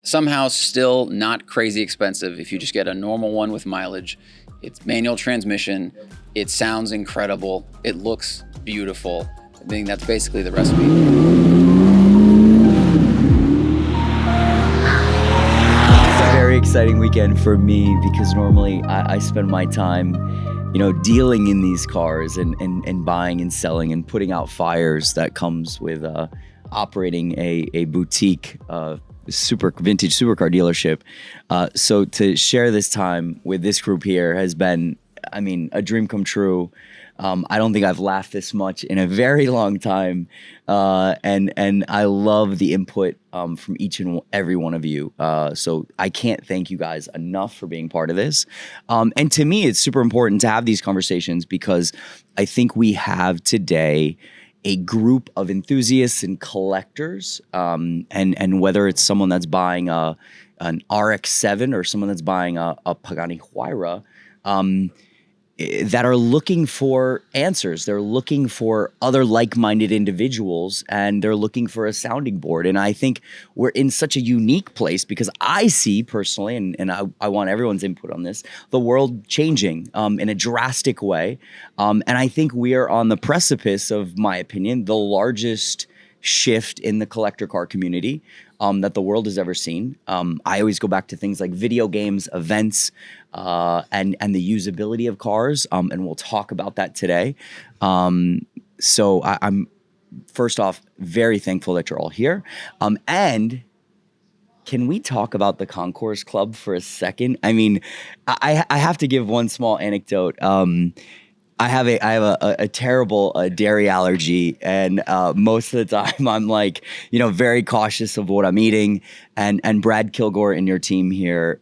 Somehow still not crazy expensive if you just get a normal one with mileage. It's manual transmission. It sounds incredible. It looks beautiful. I think that's basically the recipe. Very exciting weekend for me because normally I spend my time, dealing in these cars and buying and selling and putting out fires that comes with operating a boutique vintage supercar dealership. So to share this time with this group here has been, a dream come true. I don't think I've laughed this much in a very long time. And I love the input from each and every one of you. So I can't thank you guys enough for being part of this. And to me, it's super important to have these conversations because I think we have today a group of enthusiasts and collectors, and whether it's someone that's buying an RX-7 or someone that's buying a Pagani Huayra, that are looking for answers. They're looking for other like-minded individuals, and they're looking for a sounding board. And I think we're in such a unique place because I see personally, and I want everyone's input on this, the world changing in a drastic way. And I think we are on the precipice of, my opinion, the largest shift in the collector car community that the world has ever seen. I always go back to things like video games, events, and the usability of cars, and we'll talk about that today. So I'm first off very thankful that you're all here. And can we talk about the Concours Club for a second? I have to give one small anecdote. I have a terrible dairy allergy, and most of the time I'm like, very cautious of what I'm eating. And Brad Kilgore and your team here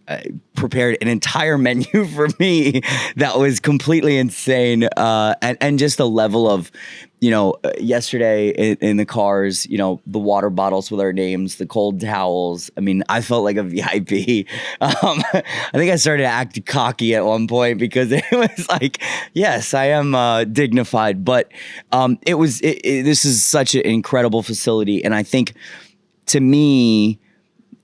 prepared an entire menu for me that was completely insane. And just the level of, yesterday in the cars, the water bottles with our names, the cold towels. I felt like a VIP. I think I started to act cocky at one point because it was like, yes, I am dignified, but this is such an incredible facility. And I think to me,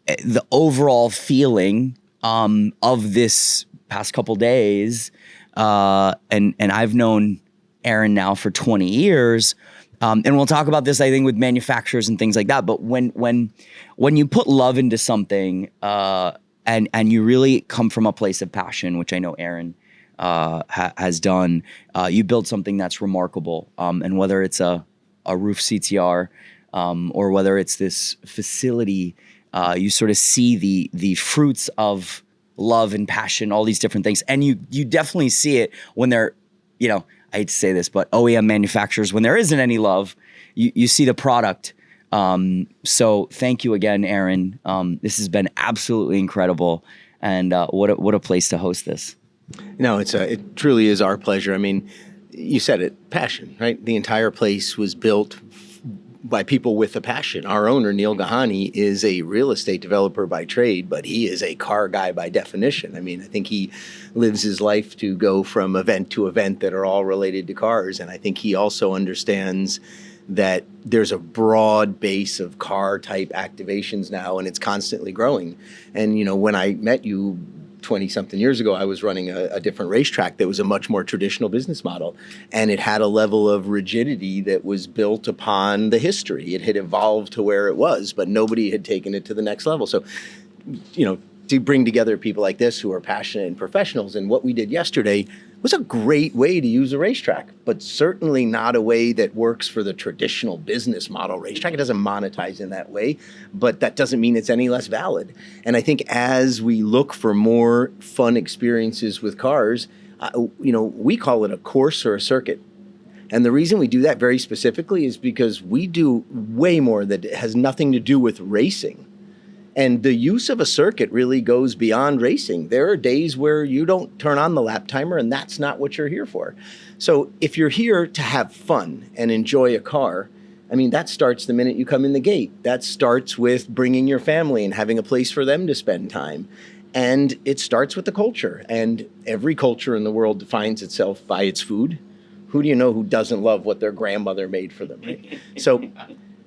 the overall feeling of this past couple days, and I've known Aaron now for 20 years. And we'll talk about this, I think, with manufacturers and things like that. But when you put love into something and you really come from a place of passion, which I know Aaron has done, you build something that's remarkable. And whether it's a Ruf CTR or whether it's this facility, you sort of see the fruits of love and passion, all these different things. And you definitely see it when they're, I hate to say this, but OEM manufacturers, when there isn't any love, you see the product. So thank you again, Aaron. This has been absolutely incredible. And what a place to host this. No, it truly is our pleasure. You said it, passion, right? The entire place was built by people with a passion. Our owner, Neil Gahani, is a real estate developer by trade, but he is a car guy by definition. I think he lives his life to go from event to event that are all related to cars. And I think he also understands that there's a broad base of car type activations now, and it's constantly growing. And, when I met you 20-something years ago, I was running a different racetrack that was a much more traditional business model. And it had a level of rigidity that was built upon the history. It had evolved to where it was, but nobody had taken it to the next level. So, to bring together people like this who are passionate and professionals, and what we did yesterday was a great way to use a racetrack, but certainly not a way that works for the traditional business model racetrack. It doesn't monetize in that way, but that doesn't mean it's any less valid. And I think as we look for more fun experiences with cars, we call it a course or a circuit. And the reason we do that very specifically is because we do way more that has nothing to do with racing. And the use of a circuit really goes beyond racing. There are days where you don't turn on the lap timer, and that's not what you're here for. So if you're here to have fun and enjoy a car, that starts the minute you come in the gate. That starts with bringing your family and having a place for them to spend time. And it starts with the culture. And every culture in the world defines itself by its food. Who do you know who doesn't love what their grandmother made for them, right? So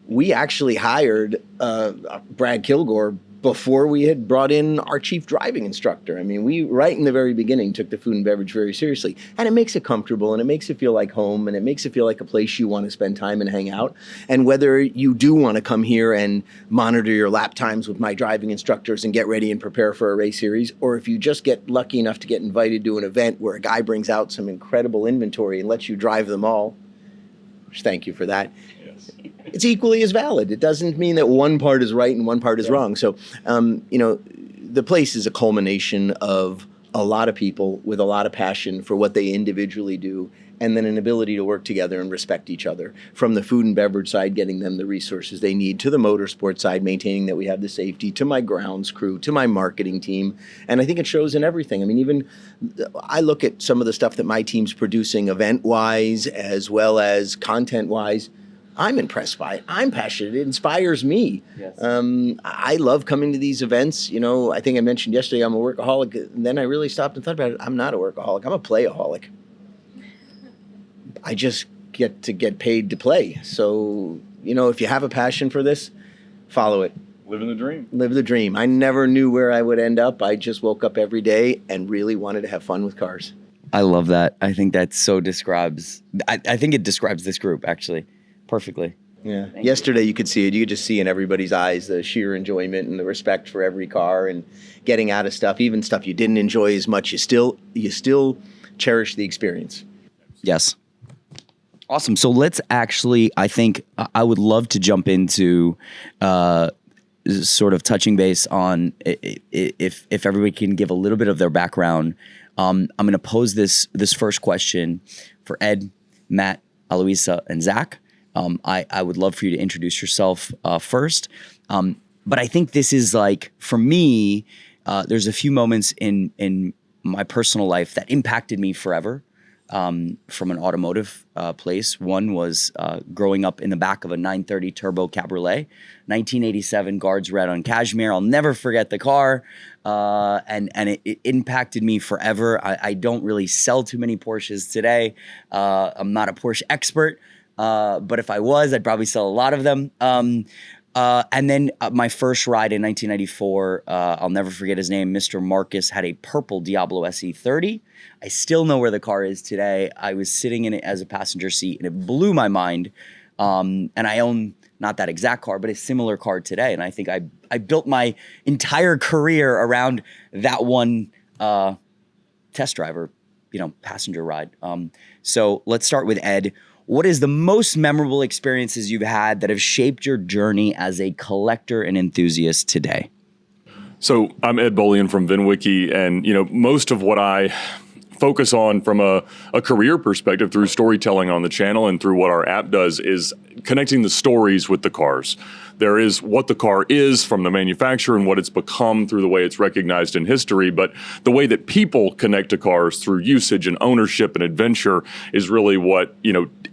we actually hired Brad Kilgore before we had brought in our chief driving instructor. I mean, we, right in the very beginning, took the food and beverage very seriously. And it makes it comfortable, and it makes it feel like home, and it makes it feel like a place you want to spend time and hang out. And whether you do want to come here and monitor your lap times with my driving instructors and get ready and prepare for a race series, or if you just get lucky enough to get invited to an event where a guy brings out some incredible inventory and lets you drive them all, which thank you for that. It's equally as valid. It doesn't mean that one part is right and one part is wrong. So, the place is a culmination of a lot of people with a lot of passion for what they individually do, and then an ability to work together and respect each other. From the food and beverage side, getting them the resources they need, to the motorsport side, maintaining that we have the safety, to my grounds crew, to my marketing team. And I think it shows in everything. I mean, even I look at some of the stuff that my team's producing event-wise as well as content-wise. I'm impressed by it. I'm passionate. It inspires me. Yes. I love coming to these events. You know, I think I mentioned yesterday I'm a workaholic. And then I really stopped and thought about it. I'm not a workaholic. I'm a playaholic. I just get to get paid to play. So, if you have a passion for this, follow it. Living the dream. Live the dream. I never knew where I would end up. I just woke up every day and really wanted to have fun with cars. I love that. I think that so describes, I think it describes this group, actually. Perfectly. Yeah. Yesterday you could see it. You could just see in everybody's eyes the sheer enjoyment and the respect for every car and getting out of stuff, even stuff you didn't enjoy as much. You still cherish the experience. Yes. Awesome. So let's actually, I think I would love to jump into sort of touching base on if everybody can give a little bit of their background. I'm going to pose this first question for Ed, Matt, Aloisa, and Zack. I would love for you to introduce yourself first. But I think this is like, for me, there's a few moments in my personal life that impacted me forever from an automotive place. One was growing up in the back of a 930 Turbo Cabriolet, 1987 guards red on cashmere. I'll never forget the car. And it impacted me forever. I don't really sell too many Porsches today. I'm not a Porsche expert. But if I was, I'd probably sell a lot of them. And then my first ride in 1994, I'll never forget his name. Mr. Marcus had a purple Diablo SE30. I still know where the car is today. I was sitting in it as a passenger seat, and it blew my mind. And I own not that exact car, but a similar car today. And I think I built my entire career around that one test driver, passenger ride. So let's start with Ed. What is the most memorable experiences you've had that have shaped your journey as a collector and enthusiast today? So I'm Ed Bolian from VinWiki, and most of what I focus on from a career perspective through storytelling on the channel and through what our app does is connecting the stories with the cars. There is what the car is from the manufacturer and what it's become through the way it's recognized in history, but the way that people connect to cars through usage and ownership and adventure is really what,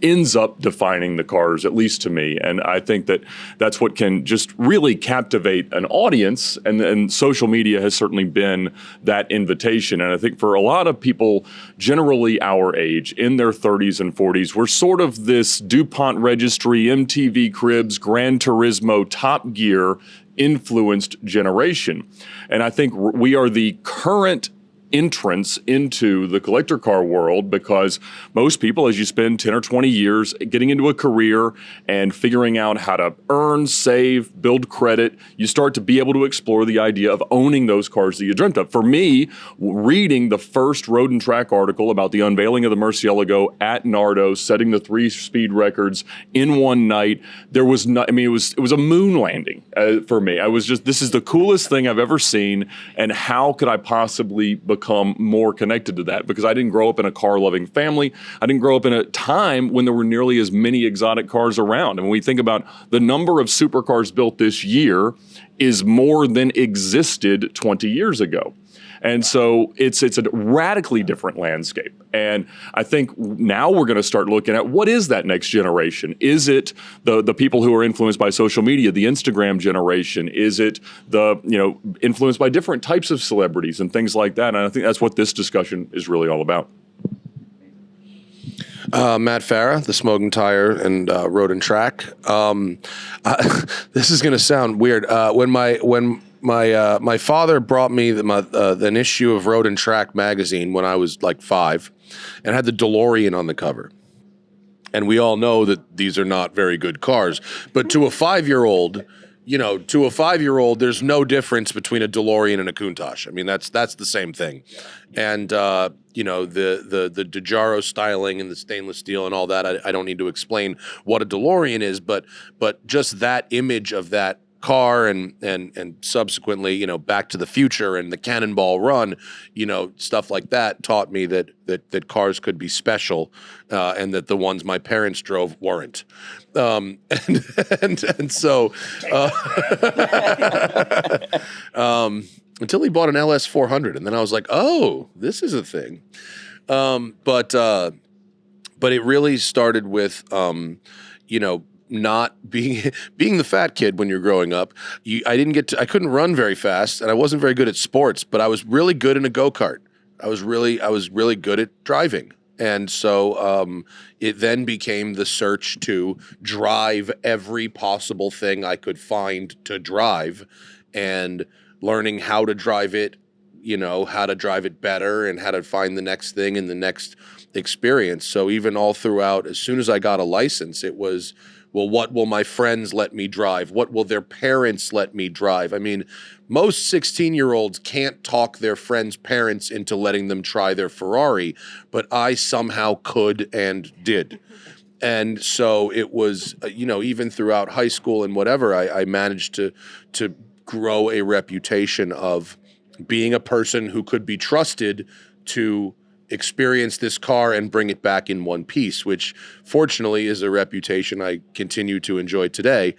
ends up defining the cars, at least to me. And I think that that's what can just really captivate an audience, and social media has certainly been that invitation. And I think for a lot of people, generally our age, in their 30s and 40s, we're sort of this DuPont Registry, MTV Cribs, Gran Turismo, Top Gear influenced generation. And I think we are the current entrance into the collector car world because most people, as you spend 10 or 20 years getting into a career and figuring out how to earn, save, build credit, you start to be able to explore the idea of owning those cars that you dreamt of. For me, reading the first Road and Track article about the unveiling of the Murcielago at Nardo, setting the 3-speed records in one night, there was not, it was a moon landing for me. I was just, this is the coolest thing I've ever seen, and how could I possibly become more connected to that? Because I didn't grow up in a car-loving family. I didn't grow up in a time when there were nearly as many exotic cars around. And when we think about the number of supercars built this year is more than existed 20 years ago. And so it's a radically different landscape. And I think now we're going to start looking at what is that next generation? Is it the people who are influenced by social media, the Instagram generation? Is it the, influenced by different types of celebrities and things like that? And I think that's what this discussion is really all about. Matt Farah, the Smoking Tire and Road and Track. This is going to sound weird. When my father brought me an issue of Road and Track magazine when I was like 5, and had the DeLorean on the cover. And we all know that these are not very good cars, but to a 5-year-old, there's no difference between a DeLorean and a Countach. I mean, that's the same thing. And the DeJaro styling and the stainless steel and all that, I don't need to explain what a DeLorean is, but just that image of that car and subsequently, Back to the Future and the Cannonball Run, stuff like that taught me that cars could be special, and that the ones my parents drove weren't. And so until he bought an LS 400, and then I was like, oh, this is a thing. But it really started with not being the fat kid when you're growing up. I couldn't run very fast, and I wasn't very good at sports, but I was really good in a go-kart. I was really good at driving. And so it then became the search to drive every possible thing I could find to drive, and learning how to drive it, how to drive it better, and how to find the next thing and the next experience. So even all throughout, as soon as I got a license, it was, well, what will my friends let me drive? What will their parents let me drive? I mean, most 16-year-olds can't talk their friends' parents into letting them try their Ferrari, but I somehow could and did. And so it was, even throughout high school and whatever, I managed to grow a reputation of being a person who could be trusted to experience this car and bring it back in one piece, which fortunately is a reputation I continue to enjoy today.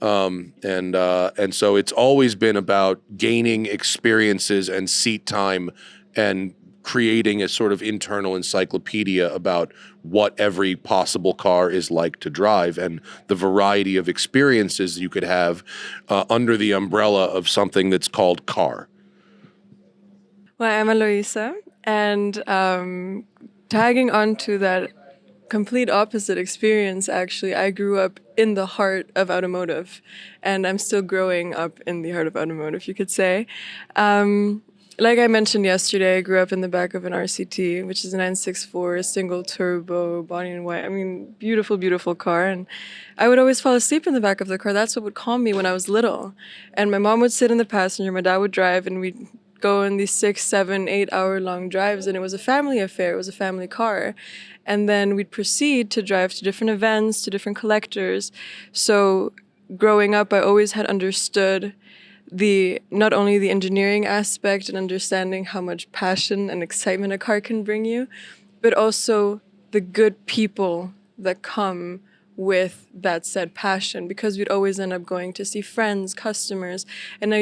And so it's always been about gaining experiences and seat time and creating a sort of internal encyclopedia about what every possible car is like to drive and the variety of experiences you could have under the umbrella of something that's called car. Well, I'm Aloisa, and tagging on to that complete opposite experience, actually, I grew up in the heart of automotive, and I'm still growing up in the heart of automotive, you could say. Like I mentioned yesterday, I grew up in the back of an RCT, which is a 964 single turbo Bolian white. I mean, beautiful, beautiful car. And I would always fall asleep in the back of the car. That's what would calm me when I was little. And my mom would sit in the passenger, my dad would drive, and we'd go on these 6, 7, 8 hour long drives. And it was a family affair. It was a family car. And then we'd proceed to drive to different events, to different collectors. So growing up, I always had understood not only the engineering aspect and understanding how much passion and excitement a car can bring you, but also the good people that come with that said passion, because we'd always end up going to see friends, customers, and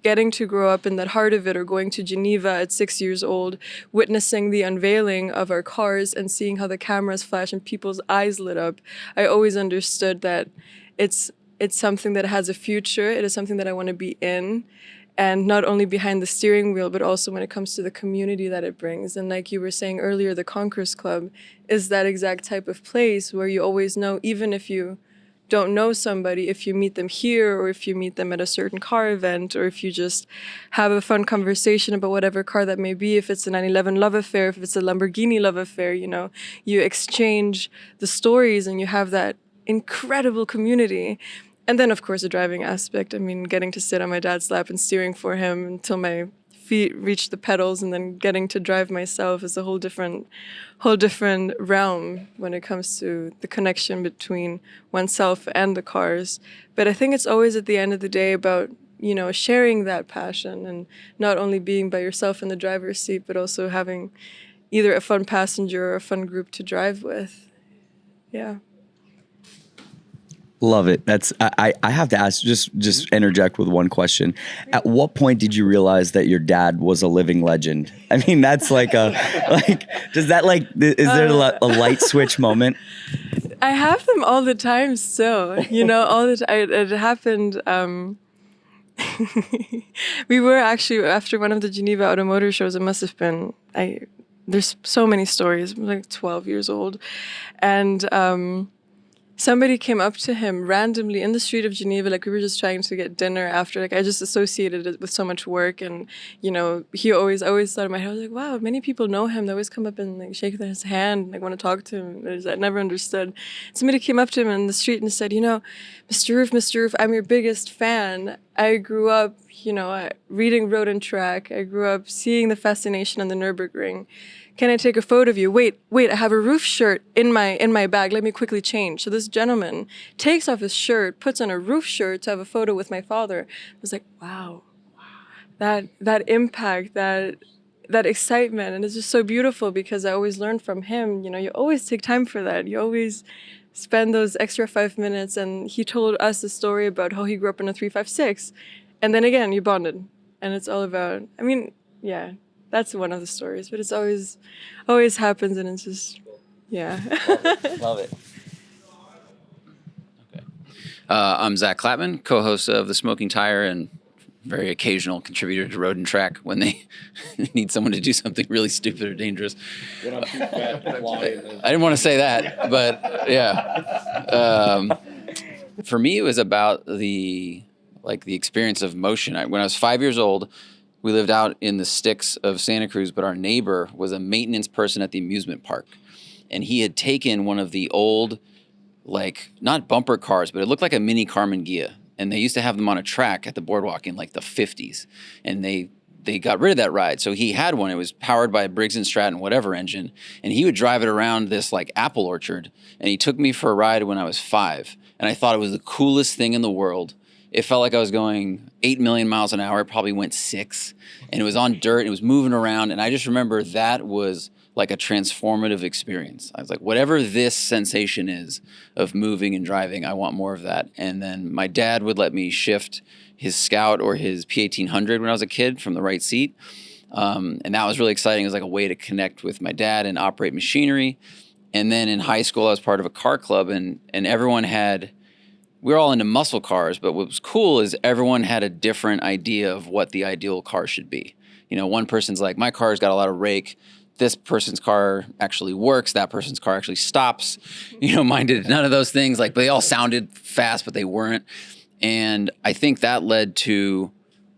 getting to grow up in that heart of it, or going to Geneva at 6 years old, witnessing the unveiling of our cars and seeing how the cameras flash and people's eyes lit up. I always understood that it's something that has a future. It is something that I want to be in, and not only behind the steering wheel, but also when it comes to the community that it brings. And like you were saying earlier, the Concours Club is that exact type of place where you always know, even if you don't know somebody, if you meet them here, or if you meet them at a certain car event, or if you just have a fun conversation about whatever car that may be, if it's a 911 love affair, if it's a Lamborghini love affair, you exchange the stories and you have that incredible community. And then, of course, the driving aspect. I mean, getting to sit on my dad's lap and steering for him until my feet reach the pedals, and then getting to drive myself is a whole different realm when it comes to the connection between oneself and the cars. But I think it's always at the end of the day about, sharing that passion, and not only being by yourself in the driver's seat, but also having either a fun passenger or a fun group to drive with. Yeah. Love it. I have to ask, just interject with one question. At what point did you realize that your dad was a living legend? I mean, that's is there a light switch moment? I have them all the time still, all the time. It happened. We were actually, after one of the Geneva Automotive shows, it must have been, there's so many stories, I'm like 12 years old. And somebody came up to him randomly in the street of Geneva, like we were just trying to get dinner after, like I just associated it with so much work, and he always thought in my head, I was like, wow, many people know him, they always come up and like shake his hand, like want to talk to him. I never understood. Somebody came up to him in the street and said, Mr. Ruf, I'm your biggest fan. I grew up, reading Road and Track. I grew up seeing the fascination on the Nürburgring. Can I take a photo of you? Wait, I have a Ruf shirt in my bag. Let me quickly change. So this gentleman takes off his shirt, puts on a Ruf shirt to have a photo with my father. I was like, wow. That impact, that excitement. And it's just so beautiful because I always learned from him, you always take time for that. You always spend those extra 5 minutes. And he told us a story about how he grew up in a 356. And then again, you bonded. And it's all about, yeah. That's one of the stories, but it's always happens, and it's just, yeah. Love it. Okay. I'm Zack Klapman, co-host of The Smoking Tire and very occasional contributor to Road and Track when they need someone to do something really stupid or dangerous. I didn't want to say that, but yeah. For me, it was about the experience of motion. When I was 5 years old, we lived out in the sticks of Santa Cruz, but our neighbor was a maintenance person at the amusement park. And he had taken one of the old, not bumper cars, but it looked like a mini Carmen Ghia. And they used to have them on a track at the boardwalk in the 50s. And they got rid of that ride. So he had one. It was powered by a Briggs & Stratton whatever engine. And he would drive it around this apple orchard. And he took me for a ride when I was 5. And I thought it was the coolest thing in the world. It felt like I was going 8 million miles an hour. It probably went 6. And it was on dirt. And it was moving around. And I just remember that was like a transformative experience. I was like, whatever this sensation is of moving and driving, I want more of that. And then my dad would let me shift his Scout or his P1800 when I was a kid from the right seat. And that was really exciting. It was like a way to connect with my dad and operate machinery. And then in high school, I was part of a car club, and everyone we were all into muscle cars, but what was cool is everyone had a different idea of what the ideal car should be. One person's like, my car's got a lot of rake. This person's car actually works. That person's car actually stops. Mine did none of those things. But they all sounded fast, but they weren't. And I think that led to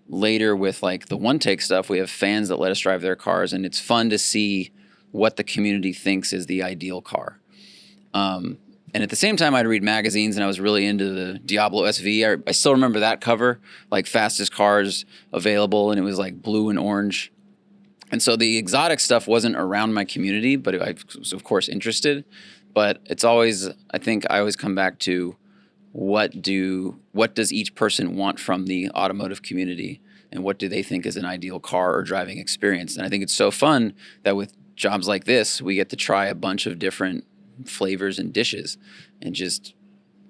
later with the one-take stuff, we have fans that let us drive their cars, and it's fun to see what the community thinks is the ideal car. And at the same time, I'd read magazines, and I was really into the Diablo SV. I still remember that cover, fastest cars available, and it was blue and orange. And so the exotic stuff wasn't around my community, but I was, of course, interested. But it's always, I think I always come back to what does each person want from the automotive community, and what do they think is an ideal car or driving experience? And I think it's so fun that with jobs like this, we get to try a bunch of different flavors and dishes, and just,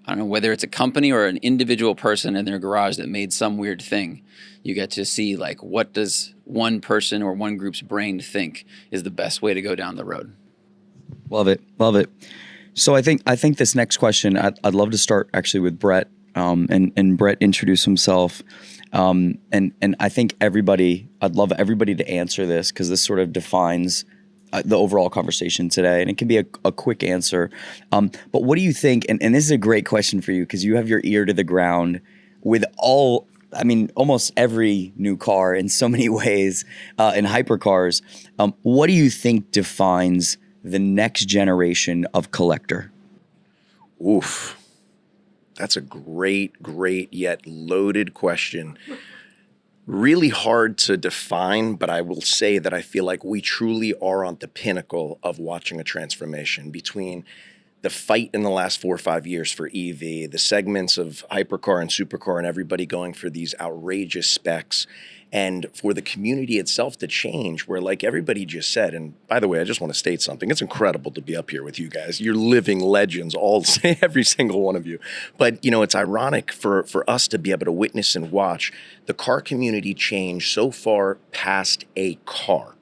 I don't know, whether it's a company or an individual person in their garage that made some weird thing, you get to see what does one person or one group's brain think is the best way to go down the road. Love it. So I think this next question, I'd love to start actually with Brett, and Brett introduce himself. And I think I'd love everybody to answer this, because this sort of defines the overall conversation today, and it can be a quick answer. But what do you think, and this is a great question for you, because you have your ear to the ground with almost every new car in so many ways, in hypercars. What do you think defines the next generation of collector? Oof. That's a great yet loaded question. Really hard to define, but I will say that I feel like we truly are on the pinnacle of watching a transformation between the fight in the last 4 or 5 years for EV, the segments of hypercar and supercar, and everybody going for these outrageous specs, and for the community itself to change, where everybody just said, and by the way, I just want to state something. It's incredible to be up here with you guys. You're living legends, every single one of you. But, it's ironic for us to be able to witness and watch the car community change so far past a car.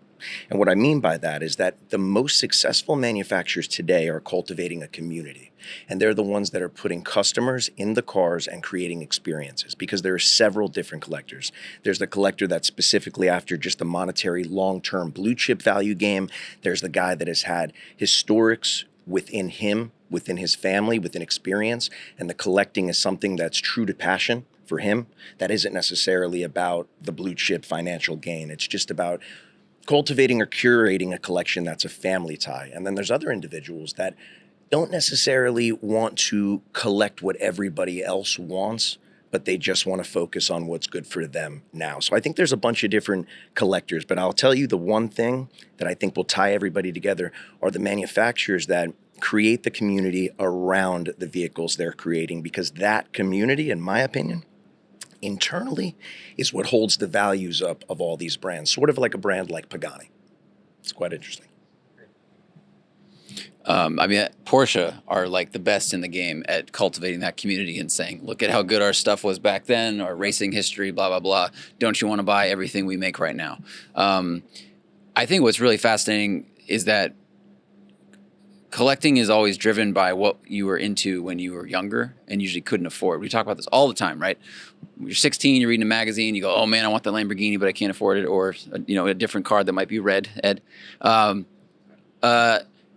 And what I mean by that is that the most successful manufacturers today are cultivating a community. And they're the ones that are putting customers in the cars and creating experiences, because there are several different collectors. There's the collector that's specifically after just the monetary long-term blue chip value game. There's the guy that has had historics within him, within his family, within experience, and the collecting is something that's true to passion for him, that isn't necessarily about the blue chip financial gain. It's just about cultivating or curating a collection that's a family tie. And then there's other individuals that don't necessarily want to collect what everybody else wants, but they just want to focus on what's good for them now. So I think there's a bunch of different collectors, but I'll tell you the one thing that I think will tie everybody together are the manufacturers that create the community around the vehicles they're creating, because that community, in my opinion, internally is what holds the values up of all these brands, sort of like a brand like Pagani. It's quite interesting. Porsche are like the best in the game at cultivating that community and saying, look at how good our stuff was back then, our racing history, blah, blah, blah. Don't you want to buy everything we make right now? I think what's really fascinating is that collecting is always driven by what you were into when you were younger and usually couldn't afford. We talk about this all the time, right? When you're 16, you're reading a magazine, you go, oh man, I want the Lamborghini, but I can't afford it. Or, a different car that might be red, Ed.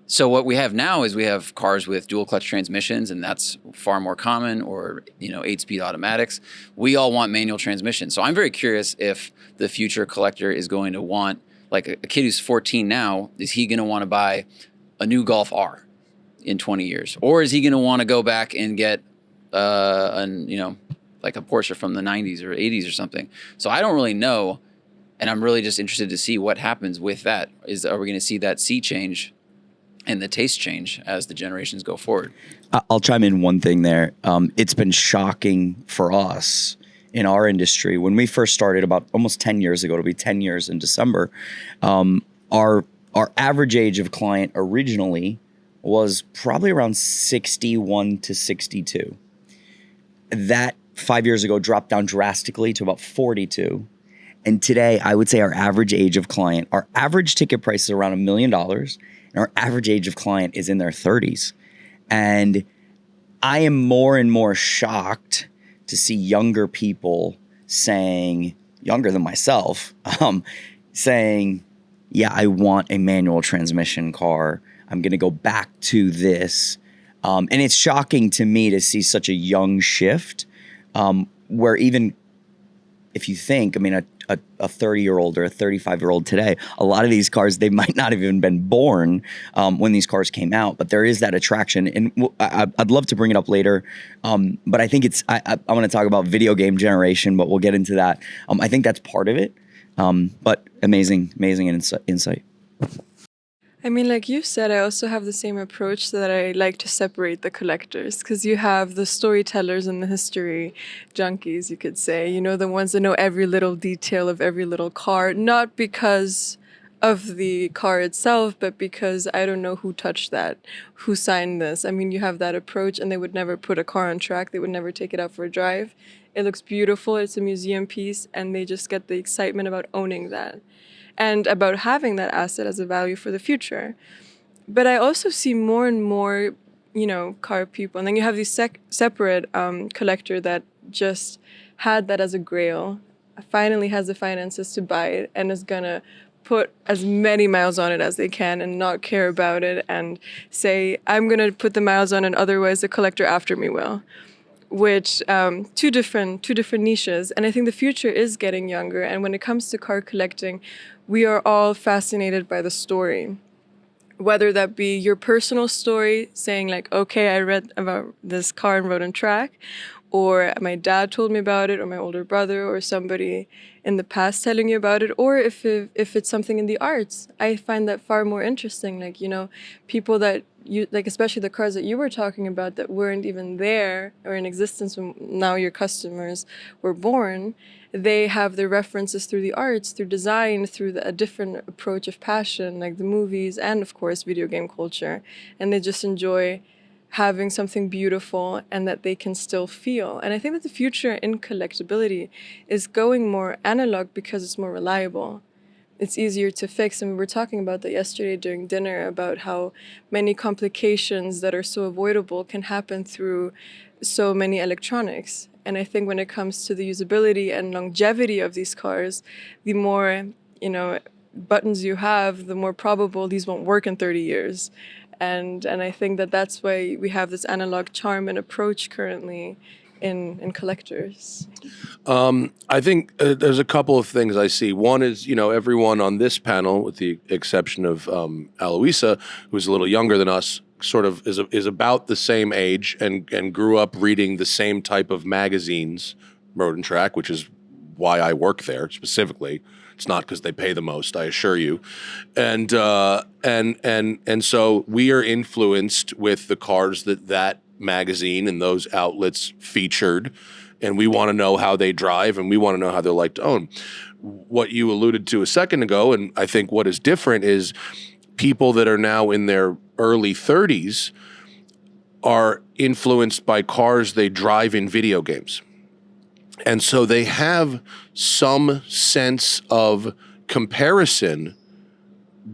So what we have now is we have cars with dual clutch transmissions, and that's far more common, or 8-speed automatics. We all want manual transmission. So I'm very curious if the future collector is going to want, like a kid who's 14 now, is he going to want to buy a new Golf R in 20 years, or is he going to want to go back and get like a Porsche from the 90s or 80s or something? So I don't really know, and I'm really just interested to see what happens with that. Are we going to see that sea change and the taste change as the generations go forward? I'll chime in one thing there. It's been shocking for us in our industry. When we first started about almost 10 years ago, it'll be 10 years in December, our average age of client originally was probably around 61 to 62. That 5 years ago dropped down drastically to about 42. And today, I would say our average age of client, our average ticket price is around $1 million. And our average age of client is in their 30s. And I am more and more shocked to see younger people saying, younger than myself, saying, yeah, I want a manual transmission car. I'm going to go back to this. And it's shocking to me to see such a young shift, where even if you think, a 30-year-old or a 35-year-old today, a lot of these cars, they might not have even been born when these cars came out, but there is that attraction. And I'd love to bring it up later, but I think I want to talk about video game generation, but we'll get into that. I think that's part of it, but amazing insight. Like you said, I also have the same approach that I like to separate the collectors, because you have the storytellers and the history junkies, you could say, the ones that know every little detail of every little car, not because of the car itself, but because I don't know who touched that, who signed this. You have that approach, and they would never put a car on track. They would never take it out for a drive. It looks beautiful. It's a museum piece, and they just get the excitement about owning that and about having that asset as a value for the future. But I also see more and more, car people. And then you have these separate collector that just had that as a grail, finally has the finances to buy it, and is going to put as many miles on it as they can and not care about it and say, I'm going to put the miles on it, otherwise the collector after me will. Which two different niches. And I think the future is getting younger. And when it comes to car collecting, we are all fascinated by the story. Whether that be your personal story, saying like, okay, I read about this car and Road and Track, or my dad told me about it, or my older brother, or somebody in the past telling you about it, or if it's something in the arts. I find that far more interesting. Like, people that you like, especially the cars that you were talking about that weren't even there or in existence when now your customers were born, they have their references through the arts, through design, through a different approach of passion, like the movies and, of course, video game culture. And they just enjoy having something beautiful and that they can still feel. And I think that the future in collectability is going more analog because it's more reliable. It's easier to fix. And we were talking about that yesterday during dinner, about how many complications that are so avoidable can happen through so many electronics. And I think when it comes to the usability and longevity of these cars, the more, buttons you have, the more probable these won't work in 30 years. And I think that that's why we have this analog charm and approach currently in collectors. I think there's a couple of things I see. One is, everyone on this panel, with the exception of Aloisa, who's a little younger than us, sort of is about the same age and grew up reading the same type of magazines, Road and Track, which is why I work there specifically. It's not because they pay the most, I assure you. And so we are influenced with the cars that magazine and those outlets featured, and we want to know how they drive, and we want to know how they're like to own. What you alluded to a second ago, and I think what is different is people that are now in their early 30s are influenced by cars they drive in video games. And so they have some sense of comparison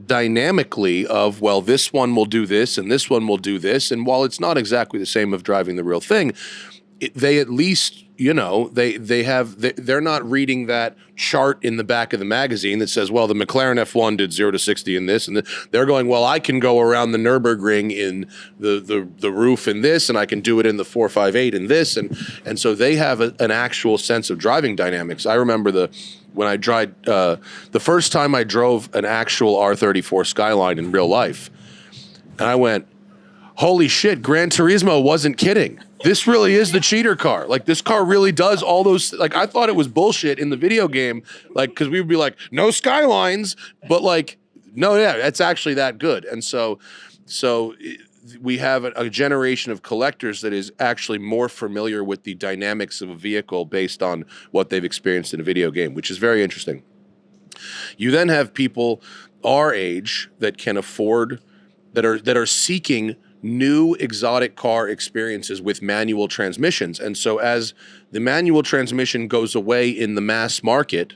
dynamically of, well, this one will do this and this one will do this. And while it's not exactly the same of driving the real thing, they at least, they're not reading that chart in the back of the magazine that says, well, the McLaren F1 did 0 to 60 in this, and they're going, well, I can go around the Nürburgring in the roof in this, and I can do it in the 458 in this, and so they have an actual sense of driving dynamics. I remember when I tried the first time I drove an actual R34 Skyline in real life, and I went, holy shit, Gran Turismo wasn't kidding. This really is the cheater car. Like, this car really does all those. Like, I thought it was bullshit in the video game, like, because we would be like, no Skylines, but like, no, yeah, it's actually that good. And so we have a generation of collectors that is actually more familiar with the dynamics of a vehicle based on what they've experienced in a video game, which is very interesting. You then have people our age that can afford, that are seeking new exotic car experiences with manual transmissions. And so as the manual transmission goes away in the mass market,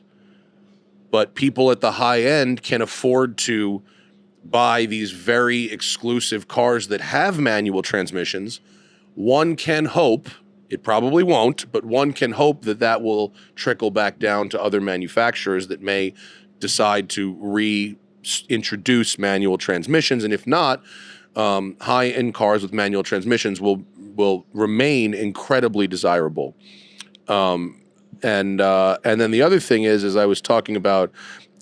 but people at the high end can afford to buy these very exclusive cars that have manual transmissions, one can hope, it probably won't, but one can hope that will trickle back down to other manufacturers that may decide to reintroduce manual transmissions. And if not, high-end cars with manual transmissions will remain incredibly desirable. And then the other thing is, as I was talking about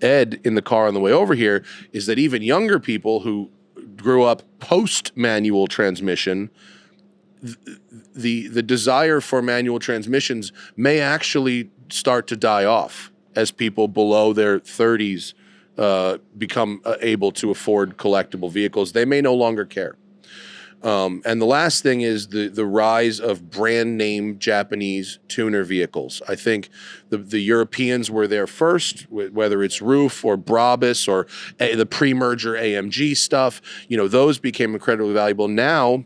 Ed in the car on the way over here, is that even younger people who grew up post-manual transmission, the desire for manual transmissions may actually start to die off as people below their 30s become able to afford collectible vehicles. They may no longer care. And the last thing is the rise of brand name Japanese tuner vehicles. I think the Europeans were there first, whether it's Ruf or Brabus or the pre-merger AMG stuff. Those became incredibly valuable. Now,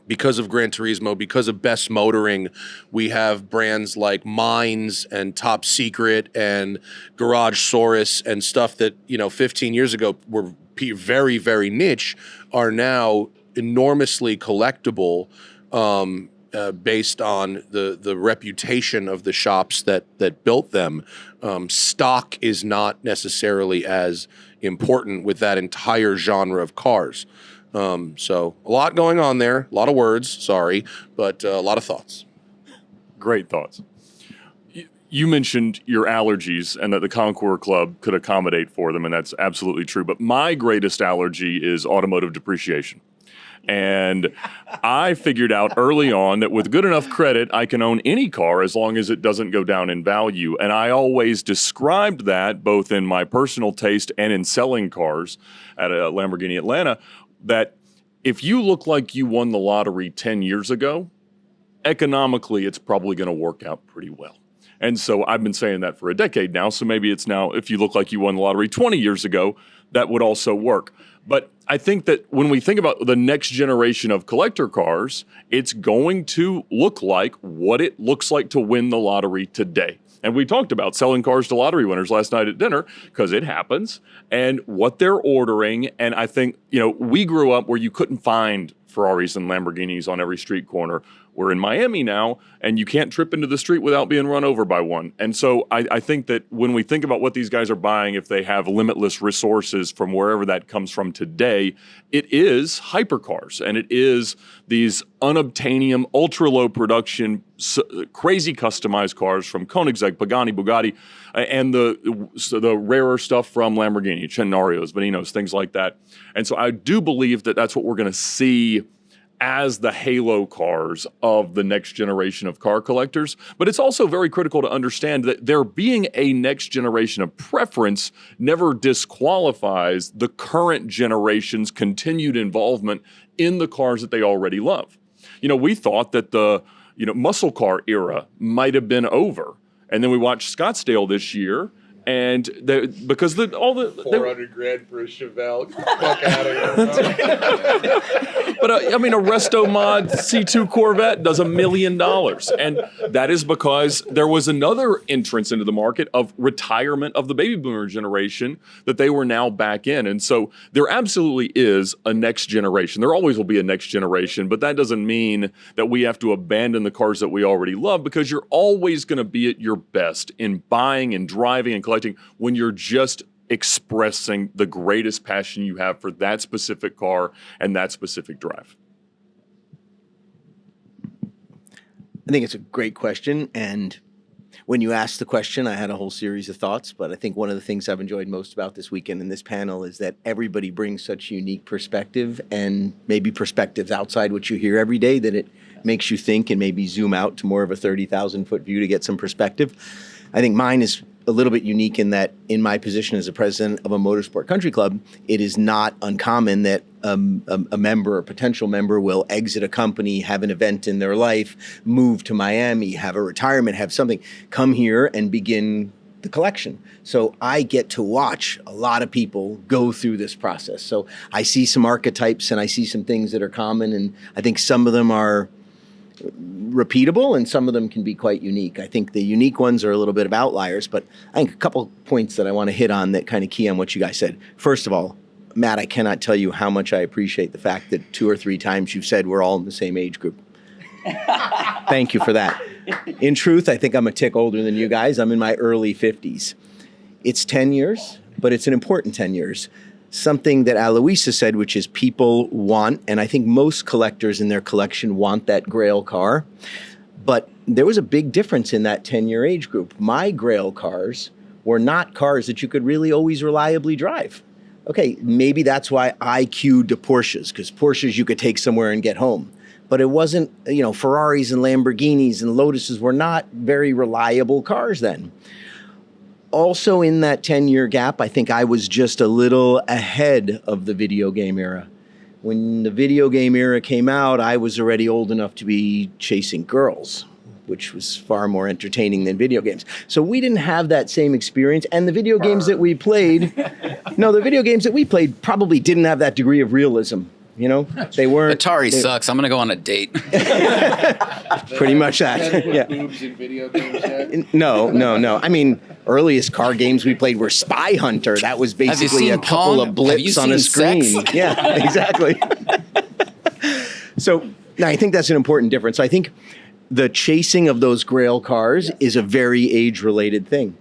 because of Gran Turismo, because of Best Motoring, we have brands like Mines and Top Secret and Garage Saurus and stuff that 15 years ago were very, very niche, are now enormously collectible based on the reputation of the shops that built them. Stock is not necessarily as important with that entire genre of cars. So a lot going on there, a lot of words, sorry, but a lot of thoughts. Great thoughts. You mentioned your allergies and that the Concours Club could accommodate for them, and that's absolutely true. But my greatest allergy is automotive depreciation. And I figured out early on that with good enough credit, I can own any car as long as it doesn't go down in value. And I always described that both in my personal taste and in selling cars at a Lamborghini Atlanta, that if you look like you won the lottery 10 years ago, economically, it's probably going to work out pretty well. And so I've been saying that for a decade now. So maybe it's now, if you look like you won the lottery 20 years ago, that would also work. But I think that when we think about the next generation of collector cars, it's going to look like what it looks like to win the lottery today. And we talked about selling cars to lottery winners last night at dinner, because it happens, and what they're ordering. And I think, we grew up where you couldn't find Ferraris and Lamborghinis on every street corner. We're in Miami now, and you can't trip into the street without being run over by one. And so I think that when we think about what these guys are buying, if they have limitless resources from wherever that comes from today, it is hypercars, and it is these unobtainium, ultra-low production, crazy customized cars from Koenigsegg, Pagani, Bugatti, and the rarer stuff from Lamborghini, Centenarios, Veninos, things like that. And so I do believe that that's what we're going to see as the halo cars of the next generation of car collectors. But it's also very critical to understand that there being a next generation of preference never disqualifies the current generation's continued involvement in the cars that they already love. We thought that the muscle car era might have been over. And then we watched Scottsdale this year, and because all the $400,000 for a Chevelle. Fuck out of here. But a Resto Mod C2 Corvette does $1 million, and that is because there was another entrance into the market of retirement of the baby boomer generation that they were now back in. And so there absolutely is a next generation. There always will be a next generation, but that doesn't mean that we have to abandon the cars that we already love, because you're always going to be at your best in buying and driving and collecting when you're just expressing the greatest passion you have for that specific car and that specific drive. I think it's a great question. And when you asked the question, I had a whole series of thoughts. But I think one of the things I've enjoyed most about this weekend in this panel is that everybody brings such unique perspective, and maybe perspectives outside what you hear every day, that it makes you think and maybe zoom out to more of a 30,000-foot view to get some perspective. I think mine is a little bit unique in that, in my position as a president of a motorsport country club, it is not uncommon that a member or potential member will exit a company, have an event in their life, move to Miami, have a retirement, have something, come here and begin the collection. So I get to watch a lot of people go through this process. So I see some archetypes and I see some things that are common, and I think some of them are repeatable and some of them can be quite unique. I think the unique ones are a little bit of outliers, but I think a couple points that I want to hit on that kind of key on what you guys said. First of all, Matt, I cannot tell you how much I appreciate the fact that 2 or 3 times you've said we're all in the same age group. Thank you for that. In truth, I think I'm a tick older than you guys. I'm in my early 50s. It's 10 years, but it's an important 10 years. Something that Aloisa said, which is people want, and I think most collectors in their collection want that Grail car, but there was a big difference in that 10-year age group. My Grail cars were not cars that you could really always reliably drive. Okay, maybe that's why I queued to Porsches, because Porsches you could take somewhere and get home. But it wasn't, Ferraris and Lamborghinis and Lotuses were not very reliable cars then. Also in that 10-year gap, I think I was just a little ahead of the video game era. When the video game era came out, I was already old enough to be chasing girls, which was far more entertaining than video games. So we didn't have that same experience. And the video games that we played, probably didn't have that degree of realism. They weren't. Atari sucks. I'm going to go on a date. Pretty much that. Yeah. Boobs in video games yet? No. I mean, earliest car games we played were Spy Hunter. That was basically a couple of blips on a screen. Sex? Yeah, exactly. So now I think that's an important difference. I think the chasing of those Grail cars is a very age-related thing.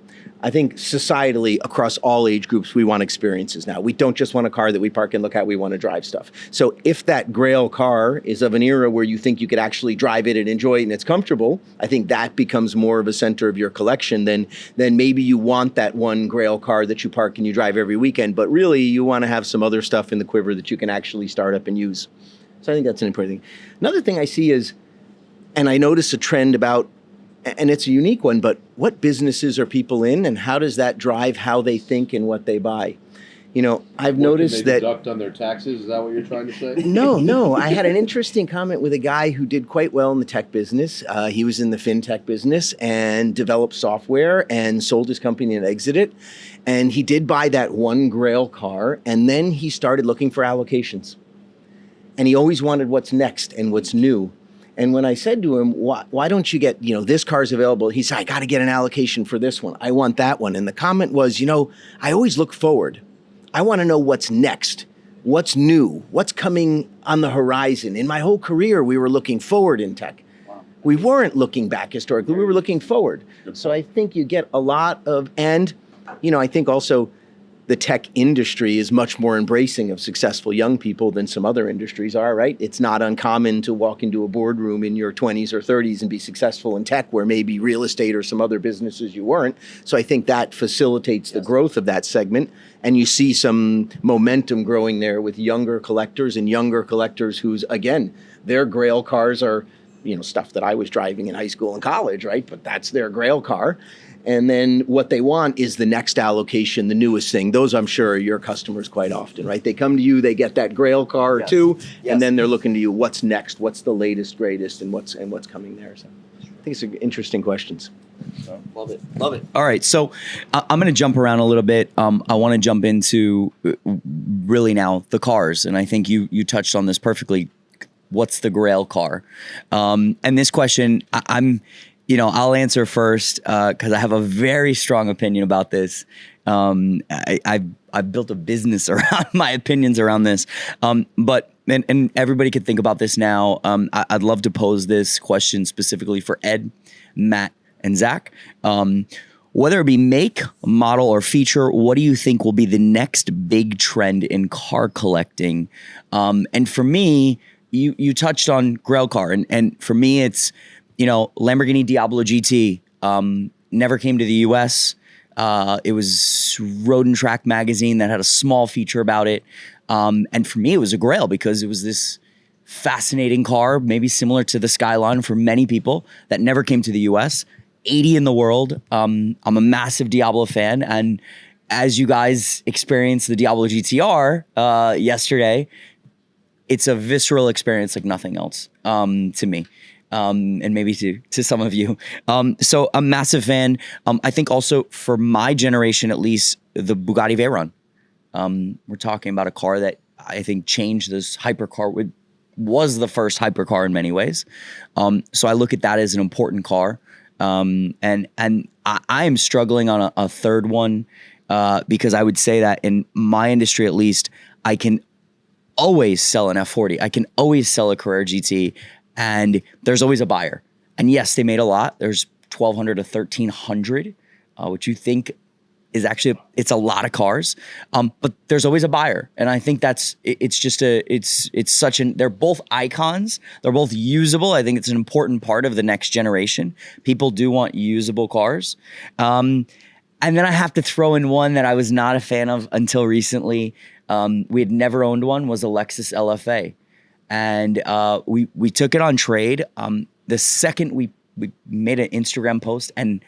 I think societally, across all age groups, we want experiences now. We don't just want a car that we park and look at, we want to drive stuff. So if that Grail car is of an era where you think you could actually drive it and enjoy it and it's comfortable, I think that becomes more of a center of your collection than maybe you want that one Grail car that you park and you drive every weekend, but really you want to have some other stuff in the quiver that you can actually start up and use. So I think that's an important thing. Another thing I see is, and I notice a trend about, and it's a unique one, but what businesses are people in and how does that drive how they think and what they buy? I've noticed that... deduct on their taxes? Is that what you're trying to say? No. I had an interesting comment with a guy who did quite well in the tech business. He was in the fintech business and developed software and sold his company and exited. And he did buy that one Grail car, and then he started looking for allocations. And he always wanted what's next and what's new. And when I said to him, why don't you get, this car's available? He said, I got to get an allocation for this one. I want that one. And the comment was, I always look forward. I want to know what's next. what's new, what's coming on the horizon. In my whole career, we were looking forward in tech. We weren't looking back historically, we were looking forward. So I think you get a lot of, and, I think also the tech industry is much more embracing of successful young people than some other industries are, right? It's not uncommon to walk into a boardroom in your 20s or 30s and be successful in tech, where maybe real estate or some other businesses you weren't. So I think that facilitates the growth of that segment. And you see some momentum growing there with younger collectors whose, again, their grail cars are, stuff that I was driving in high school and college, right? But that's their grail car. And then what they want is the next allocation, the newest thing. Those, I'm sure, are your customers quite often, right? They come to you, they get that grail car or two, and then they're looking to you, what's next? What's the latest, greatest, and what's coming there? So I think it's interesting questions. Love it. All right, so I'm going to jump around a little bit. I want to jump into really now the cars, and I think you touched on this perfectly. What's the grail car? And this question, I'll answer first because I have a very strong opinion about this. I've built a business around my opinions around this. But everybody could think about this now. I'd love to pose this question specifically for Ed, Matt, and Zack. Whether it be make, model, or feature, what do you think will be the next big trend in car collecting? And for me, you touched on grail car, and for me, it's Lamborghini Diablo GT. Never came to the U.S. It was Road and Track magazine that had a small feature about it, and for me, it was a grail because it was this fascinating car, maybe similar to the Skyline for many people, that never came to the U.S. 80 in the world. I'm a massive Diablo fan, and as you guys experienced the Diablo GTR yesterday, it's a visceral experience like nothing else to me, and maybe to some of you. So I'm a massive fan. I think also for my generation, at least, the Bugatti Veyron. We're talking about a car that I think changed this hypercar. Was the first hypercar in many ways. So I look at that as an important car. And I am struggling on a third one because I would say that in my industry, at least, I can always sell an F40. I can always sell a Carrera GT, and there's always a buyer. And yes, they made a lot. There's 1,200 to 1,300, which you think is actually, it's a lot of cars, but there's always a buyer. And I think it's such they're both icons. They're both usable. I think it's an important part of the next generation. People do want usable cars. And then I have to throw in one that I was not a fan of until recently. We had never owned one, was a Lexus LFA. And we took it on trade. The second we made an Instagram post, and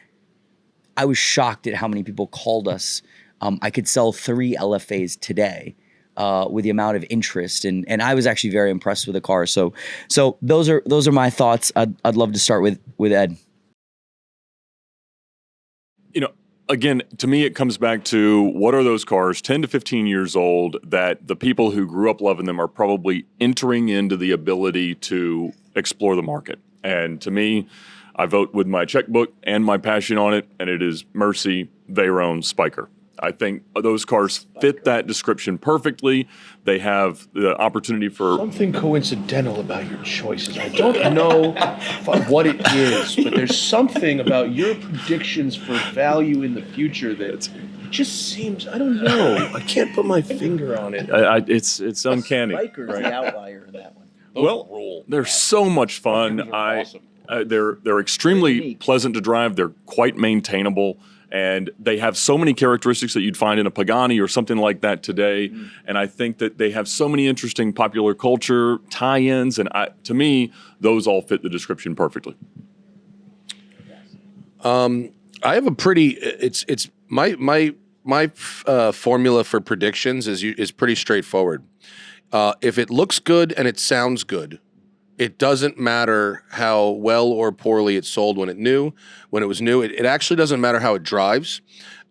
I was shocked at how many people called us. I could sell 3 LFAs today with the amount of interest, and I was actually very impressed with the car. So those are my thoughts. I'd love to start with Ed. Again, to me, it comes back to what are those cars, 10 to 15 years old, that the people who grew up loving them are probably entering into the ability to explore the market. And to me, I vote with my checkbook and my passion on it, and it is Mercy, Veyron, Spiker. I think those cars fit that description perfectly. They have the opportunity for something coincidental about your choices. I don't know what it is, but there's something about your predictions for value in the future that just seems, I don't know. I can't put my finger on it. It's uncanny. Spiker's the outlier in that one. Well, they're so much fun. Awesome. They're extremely pleasant to drive. They're quite maintainable. And they have so many characteristics that you'd find in a Pagani or something like that today. And I think that they have so many interesting popular culture tie-ins. And to me, those all fit the description perfectly. I have a pretty. It's my formula for predictions is pretty straightforward. If it looks good and it sounds good, it doesn't matter how well or poorly it sold when it was new. It actually doesn't matter how it drives,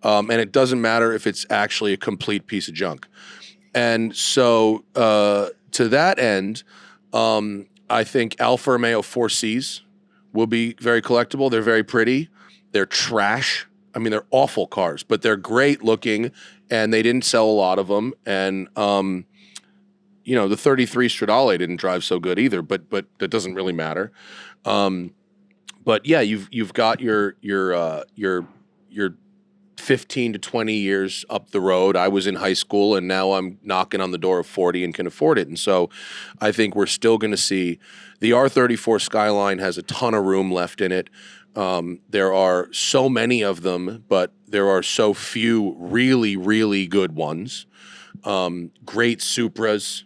and it doesn't matter if it's actually a complete piece of junk. And so to that end, I think Alfa Romeo 4Cs will be very collectible. They're very pretty. They're trash. I mean, they're awful cars, but they're great looking, and they didn't sell a lot of them. And the 33 Stradale didn't drive so good either, but that doesn't really matter. But yeah, you've got your 15 to 20 years up the road. I was in high school and now I'm knocking on the door of 40 and can afford it. And so I think we're still going to see the R34 Skyline has a ton of room left in it. There are so many of them, but there are so few really, really good ones. Great Supras,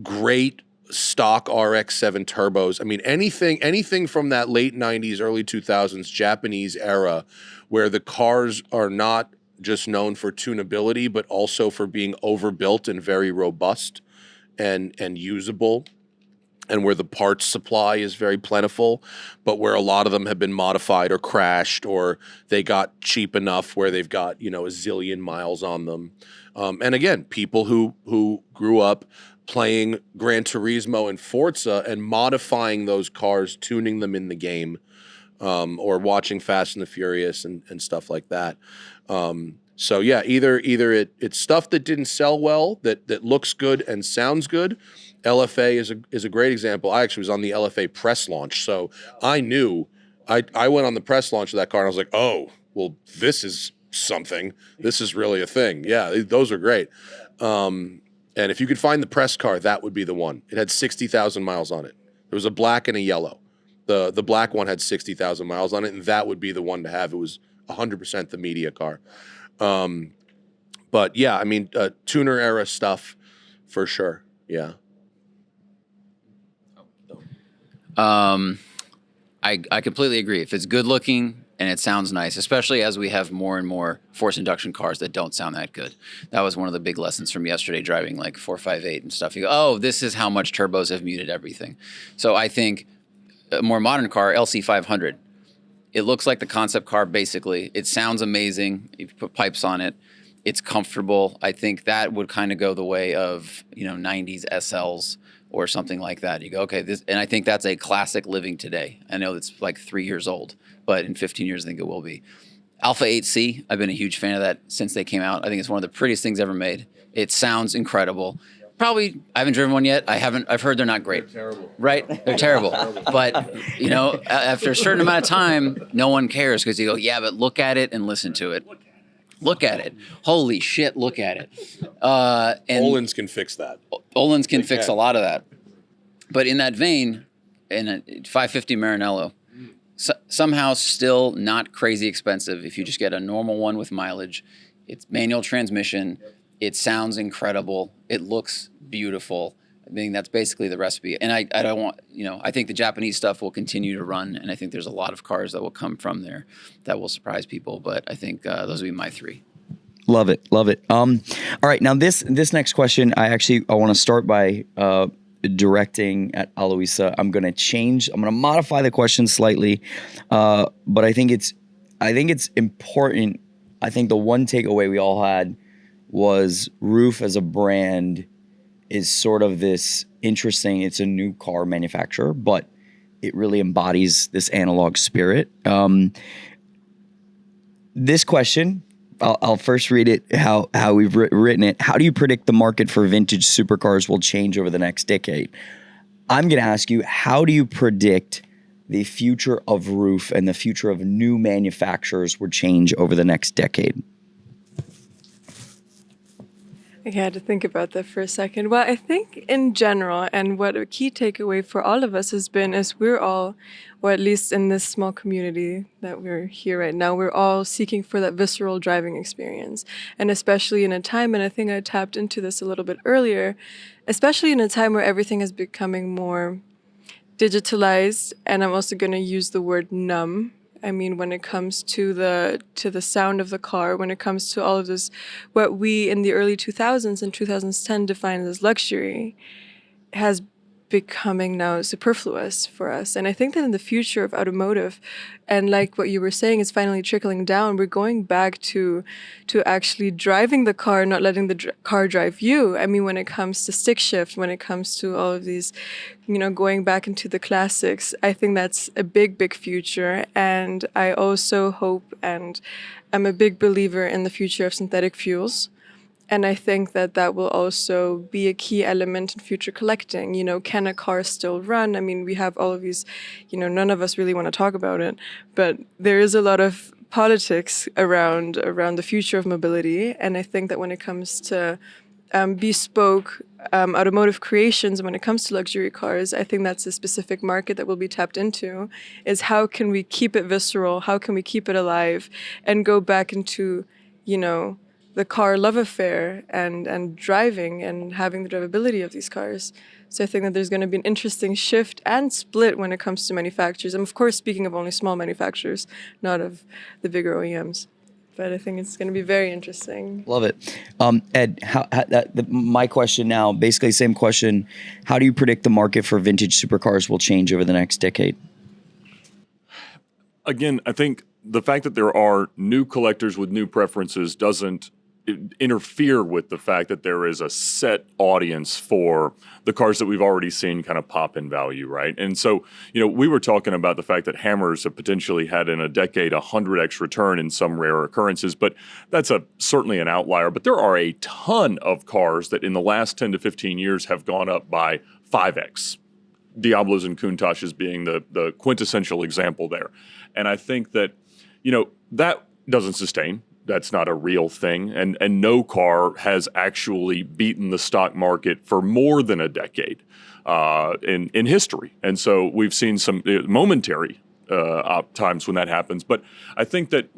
great stock RX-7 turbos. I mean, anything from that late 90s, early 2000s Japanese era where the cars are not just known for tunability, but also for being overbuilt and very robust and usable, and where the parts supply is very plentiful, but where a lot of them have been modified or crashed, or they got cheap enough where they've got, a zillion miles on them. And again, people who grew up playing Gran Turismo and Forza and modifying those cars, tuning them in the game, or watching Fast and the Furious and stuff like that. So yeah, either it's stuff that didn't sell well, that looks good and sounds good. LFA is a great example. I actually was on the LFA press launch, so I knew. I went on the press launch of that car and I was like, oh, well, this is something. This is really a thing. Yeah, those are great. And if you could find the press car, that would be the one. It had 60,000 miles on it. There was a black and a yellow. The black one had 60,000 miles on it, and that would be the one to have. It was 100% the media car. But yeah, I mean, tuner era stuff for sure. Yeah. I completely agree. If it's good looking and it sounds nice, especially as we have more and more forced induction cars that don't sound that good. That was one of the big lessons from yesterday, driving like 458 and stuff. You go, oh, this is how much turbos have muted everything. So I think a more modern car, LC500, it looks like the concept car basically. It sounds amazing. You put pipes on it. It's comfortable. I think that would kind of go the way of, 90s SLs or something like that. You go, okay, and I think that's a classic living today. I know it's like 3 years old, but in 15 years, I think it will be. Alpha 8C, I've been a huge fan of that since they came out. I think it's one of the prettiest things ever made. It sounds incredible. Probably, I haven't driven one yet. I've heard they're not great. They're terrible. Right? They're terrible. But, after a certain amount of time, no one cares because you go, yeah, but look at it and listen to it. Look at it. Holy shit, look at it. And Olin's can fix that. Olin's can fix a lot of that. But in that vein, in a 550 Maranello, somehow still not crazy expensive if you just get a normal one with mileage. It's manual transmission. It sounds incredible. It looks beautiful. I think that's basically the recipe. And I don't want, I think the Japanese stuff will continue to run, and I think there's a lot of cars that will come from there that will surprise people. But I think those will be my three. Love it. All right, now this next question, I want to start by directing at Aloisa. I'm going to modify the question slightly, but I think it's important. I think the one takeaway we all had was Ruf as a brand is sort of this interesting, it's a new car manufacturer, but it really embodies this analog spirit. This question, I'll first read it how we've written it. How do you predict the market for vintage supercars will change over the next decade? I'm going to ask you, how do you predict the future of Ruf and the future of new manufacturers will change over the next decade? I had to think about that for a second. Well, I think in general, and what a key takeaway for all of us has been, is we're all, or at least in this small community that we're here right now, we're all seeking for that visceral driving experience. And especially in a time, and I think I tapped into this a little bit earlier, especially in a time where everything is becoming more digitalized, and I'm also going to use the word numb. I mean, when it comes to the sound of the car, when it comes to all of this, what we in the early 2000s and 2010 defined as luxury, has becoming now superfluous for us. And I think that in the future of automotive, and like what you were saying, is finally trickling down. We're going back to actually driving the car, not letting the car drive you. I mean, when it comes to stick shift, when it comes to all of these, going back into the classics, I think that's a big, big future. And I also hope, and I'm a big believer in the future of synthetic fuels. And I think that that will also be a key element in future collecting. You know, can a car still run? I mean, we have all of these, you know, none of us really want to talk about it, but there is a lot of politics around the future of mobility. And I think that when it comes to bespoke automotive creations, when it comes to luxury cars, I think that's a specific market that will be tapped into, is how can we keep it visceral? How can we keep it alive and go back into, you know, the car love affair and driving and having the drivability of these cars. So I think that there's going to be an interesting shift and split when it comes to manufacturers. I'm of course speaking of only small manufacturers, not of the bigger OEMs. But I think it's going to be very interesting. Love it. Ed, my question now, basically same question. How do you predict the market for vintage supercars will change over the next decade? Again, I think the fact that there are new collectors with new preferences doesn't interfere with the fact that there is a set audience for the cars that we've already seen kind of pop in value, right? And so, you know, we were talking about the fact that Hammers have potentially had in a decade 100x return in some rare occurrences, but that's certainly an outlier. But there are a ton of cars that in the last 10 to 15 years have gone up by 5x. Diablos and Countachs being the quintessential example there. And I think that, you know, that doesn't sustain. That's not a real thing. And no car has actually beaten the stock market for more than a decade in history. And so we've seen some momentary times when that happens. But I think that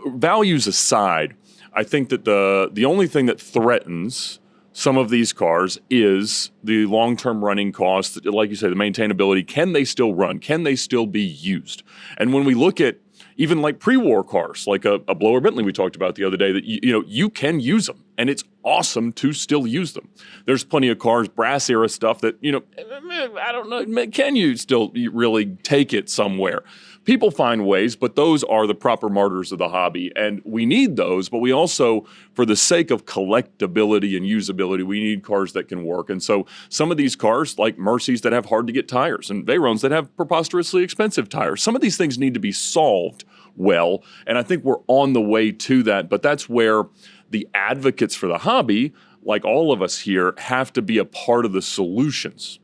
values aside, I think that the only thing that threatens some of these cars is the long-term running costs. Like you say, the maintainability. Can they still run? Can they still be used? And when we look at even like pre-war cars, like a blower Bentley we talked about the other day, that you can use them, and it's awesome to still use them. There's plenty of cars, brass era stuff that, I don't know, can you still really take it somewhere? People find ways, but those are the proper martyrs of the hobby, and we need those, but we also, for the sake of collectability and usability, we need cars that can work. And so some of these cars, like Mercedes that have hard-to-get tires, and Veyrons that have preposterously expensive tires, some of these things need to be solved well, and I think we're on the way to that, but that's where the advocates for the hobby, like all of us here, have to be a part of the solutions.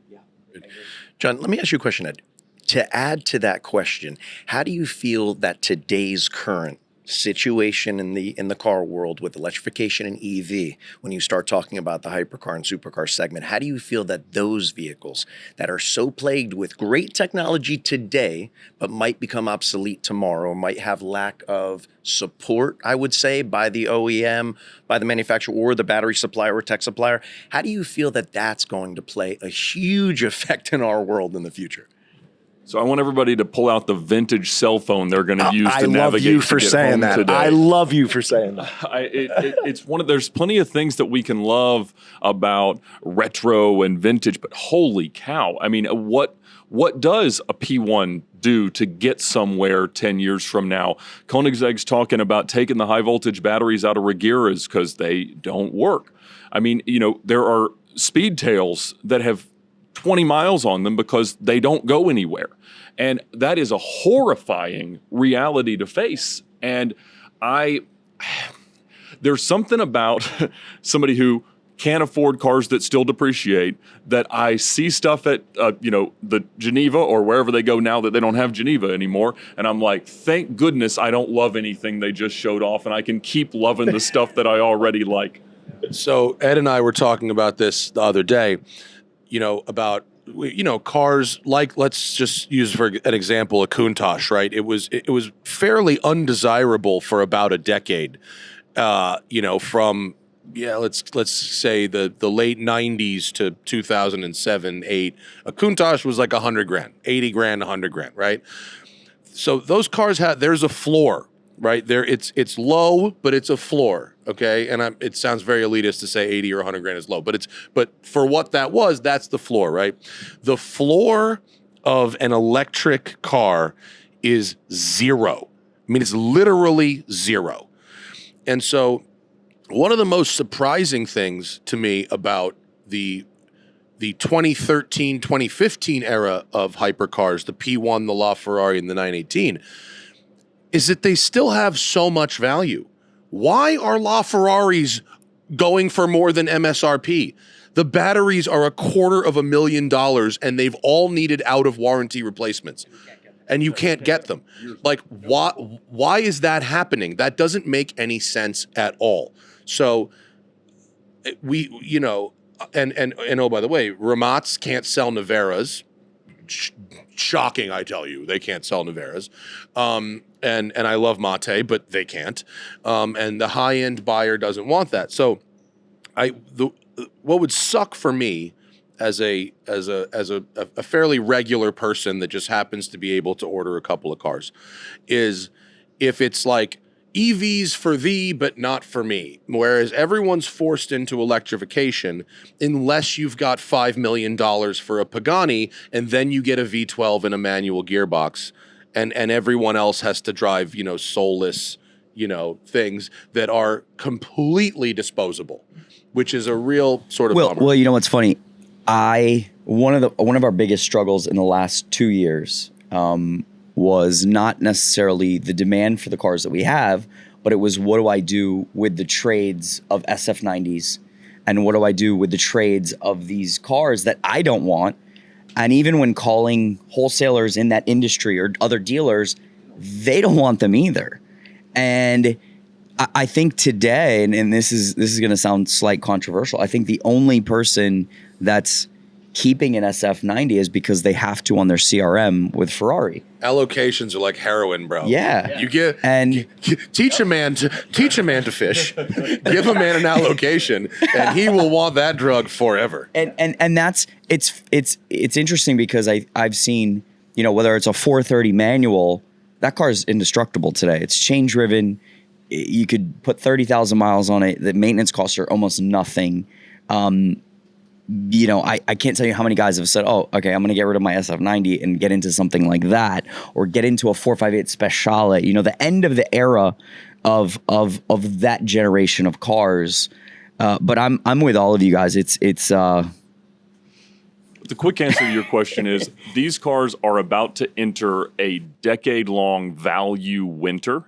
John, let me ask you a question, Ed. To add to that question, how do you feel that today's current situation in the car world with electrification and EV, when you start talking about the hypercar and supercar segment, how do you feel that those vehicles that are so plagued with great technology today, but might become obsolete tomorrow, might have lack of support, I would say, by the OEM, by the manufacturer, or the battery supplier or tech supplier, how do you feel that that's going to play a huge effect in our world in the future? So I want everybody to pull out the vintage cell phone they're going to use to navigate. I love you for saying that. Today. I love you for saying that. It's there's plenty of things that we can love about retro and vintage, but holy cow. I mean, what does a P1 do to get somewhere 10 years from now? Koenigsegg's talking about taking the high voltage batteries out of Regiras because they don't work. I mean, there are Speedtails that have 20 miles on them because they don't go anywhere. And that is a horrifying reality to face. And there's something about somebody who can't afford cars that still depreciate that I see stuff at, the Geneva or wherever they go now that they don't have Geneva anymore. And I'm like, thank goodness I don't love anything they just showed off, and I can keep loving the stuff that I already like. So Ed and I were talking about this the other day, about cars like, let's just use for an example, a Countach, right? It was fairly undesirable for about a decade, from let's say the late 90s to 2007, 8. A Countach was like $100,000, $80,000, $100,000, right? So those cars there's a floor. Right there, it's low, but it's a floor, okay. And it sounds very elitist to say 80 or 100,000 is low, but for what that was, that's the floor, right? The floor of an electric car is zero. I mean, it's literally zero. And so, one of the most surprising things to me about the 2013, 2015 era of hypercars, the P1, the LaFerrari, and the 918. Is that they still have so much value. Why are LaFerraris going for more than MSRP. The batteries are $250,000 and they've all needed out of warranty replacements. And you can't get them. Like, why is that happening? That doesn't make any sense at all. So we, you know, and oh, by the way, Ramats can't sell Naveras. Shocking, I tell you, they can't sell Naveras. And I love Mate, but they can't. And the high end buyer doesn't want that. So what would suck for me as a fairly regular person that just happens to be able to order a couple of cars is if it's like EVs for thee, but not for me. Whereas everyone's forced into electrification unless you've got $5 million for a Pagani and then you get a V12 and a manual gearbox and everyone else has to drive, you know, soulless, you know, things that are completely disposable, which is a real sort of bummer. Well, you know what's funny? One of our biggest struggles in the last 2 years was not necessarily the demand for the cars that we have, but it was what do I do with the trades of SF90s and what do I do with the trades of these cars that I don't want? And even when calling wholesalers in that industry or other dealers, they don't want them either. And I think today, and this is going to sound slight controversial, I think the only person that's keeping an SF90 is because they have to on their CRM with Ferrari. Allocations are like heroin, bro. Yeah. You get and teach a man to fish. Give a man an allocation, and he will want that drug forever. And that's it's interesting because I've seen, you know, whether it's a 430 manual, that car is indestructible today. It's chain driven. You could put 30,000 miles on it. The maintenance costs are almost nothing. You know, I can't tell you how many guys have said, oh, okay, I'm going to get rid of my SF90 and get into something like that, or get into a 458 Speciale. You know, the end of the era of that generation of cars. But I'm with all of you guys. It's The quick answer to your question is these cars are about to enter a decade-long value winter.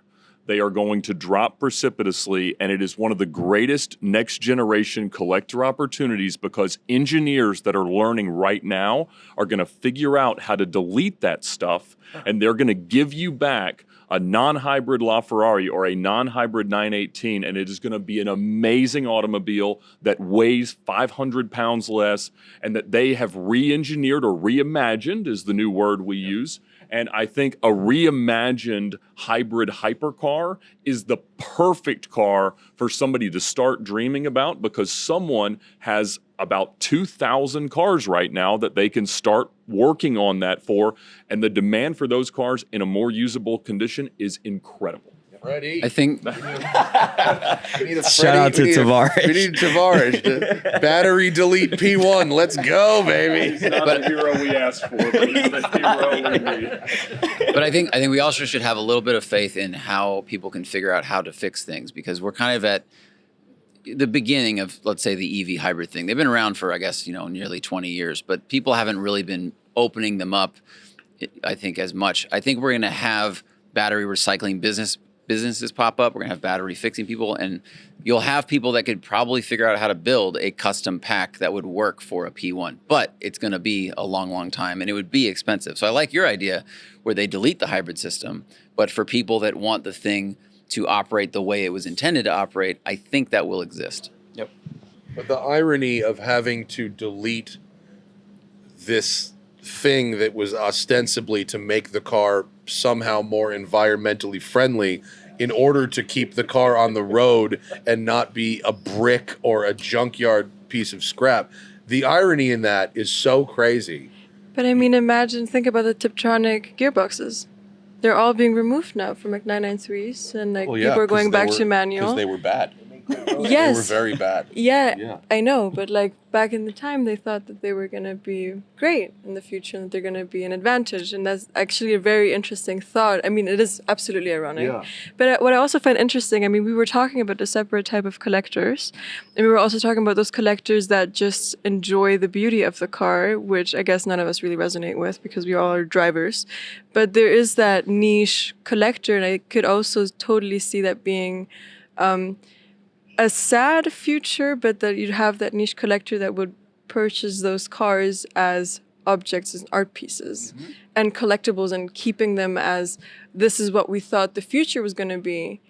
They are going to drop precipitously, and it is one of the greatest next-generation collector opportunities because engineers that are learning right now are going to figure out how to delete that stuff, and they're going to give you back a non-hybrid LaFerrari or a non-hybrid 918, and it is going to be an amazing automobile that weighs 500 pounds less and that they have re-engineered or reimagined is the new word we use. And I think a reimagined hybrid hypercar is the perfect car for somebody to start dreaming about because someone has about 2,000 cars right now that they can start working on that for. And the demand for those cars in a more usable condition is incredible. Ready? I think shout out to Tavares. We need Tavares to battery delete P1. Let's go, baby. He's not the hero we asked for, but he's the hero we need. But I think we also should have a little bit of faith in how people can figure out how to fix things because we're kind of at the beginning of, let's say, the EV hybrid thing. They've been around for, I guess, nearly 20 years, but people haven't really been opening them up, I think, as much. I think we're going to have battery recycling businesses pop up. We're going to have battery fixing people, and you'll have people that could probably figure out how to build a custom pack that would work for a P1, but it's going to be a long, long time, and it would be expensive. So I like your idea where they delete the hybrid system, but for people that want the thing to operate the way it was intended to operate, I think that will exist. Yep. But the irony of having to delete this thing that was ostensibly to make the car somehow more environmentally friendly in order to keep the car on the road and not be a brick or a junkyard piece of scrap. The irony in that is so crazy. But I mean, think about the Tiptronic gearboxes. They're all being removed now from 993s, and people are going back to manual. Because they were bad. Yes. They were very bad. Yeah, I know, but back in the time, they thought that they were going to be great in the future and that they're going to be an advantage. And that's actually a very interesting thought. I mean, it is absolutely ironic. Yeah. But what I also find interesting, I mean, we were talking about a separate type of collectors. And we were also talking about those collectors that just enjoy the beauty of the car, which I guess none of us really resonate with because we all are drivers. But there is that niche collector, and I could also totally see that being a sad future, but that you'd have that niche collector that would purchase those cars as objects, as art pieces, and collectibles, and keeping them as this is what we thought the future was going to be,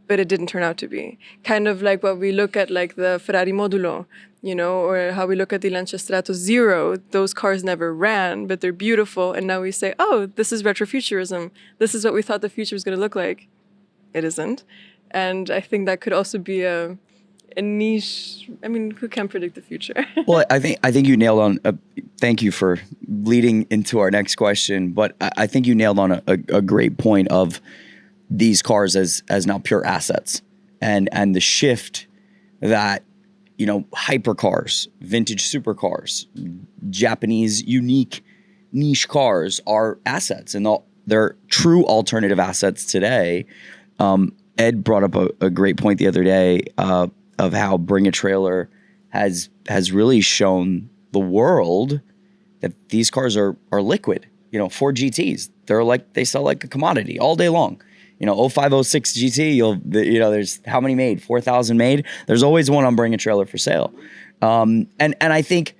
but it didn't turn out to be. Kind of like what we look at, like the Ferrari Modulo, you know, or how we look at the Lancia Strato Zero. Those cars never ran, but they're beautiful, and now we say, oh, this is retrofuturism. This is what we thought the future was going to look like. It isn't. And I think that could also be a niche. I mean, who can predict the future? Well, I think you nailed on. Thank you for leading into our next question, but I think you nailed on a great point of these cars as now pure assets, and the shift that, you know, hypercars, vintage supercars, Japanese unique niche cars are assets, and they're true alternative assets today. Ed brought up a great point the other day of how Bring a Trailer has really shown the world that these cars are liquid. You know, Ford GTs, they sell like a commodity all day long. You know, 0506 GT, there's how many made? 4,000 made. There's always one on Bring a Trailer for sale. And I think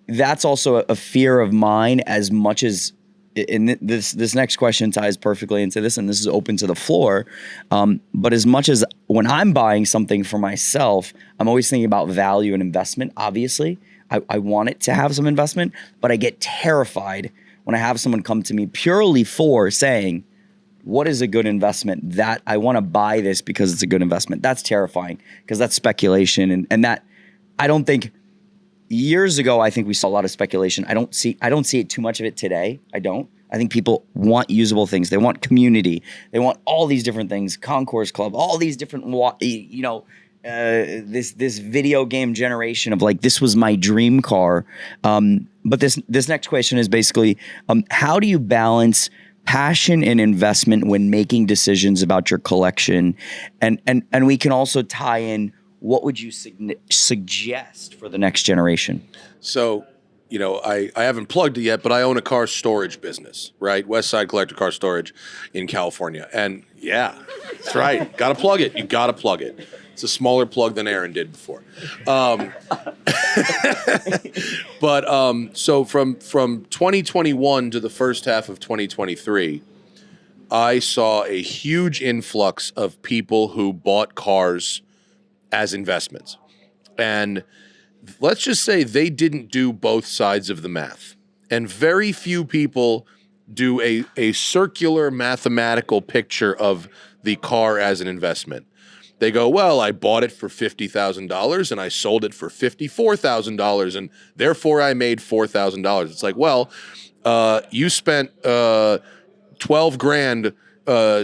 that's also a fear of mine, as much as, and this next question ties perfectly into this, and this is open to the floor. But as much as when I'm buying something for myself, I'm always thinking about value and investment. Obviously, I want it to have some investment, but I get terrified when I have someone come to me purely for saying, what is a good investment? That I want to buy this because it's a good investment. That's terrifying, because that's speculation, and that I don't think. Years ago, I think we saw a lot of speculation. I don't see it too much of it today. I don't. I think people want usable things. They want community. They want all these different things. Concours Club, all these different, this video game generation of like, this was my dream car. But this next question is basically, how do you balance passion and investment when making decisions about your collection? And we can also tie in, what would you suggest for the next generation? So, you know, I haven't plugged it yet, but I own a car storage business, right? West Side Collector Car Storage in California. And yeah, that's right. Got to plug it. You got to plug it. It's a smaller plug than Aaron did before. But so from 2021 to the first half of 2023, I saw a huge influx of people who bought cars as investments. And let's just say they didn't do both sides of the math. And very few people do a circular mathematical picture of the car as an investment. They go, well, I bought it for $50,000 and I sold it for $54,000, and therefore I made $4,000. It's like, well, you spent $12,000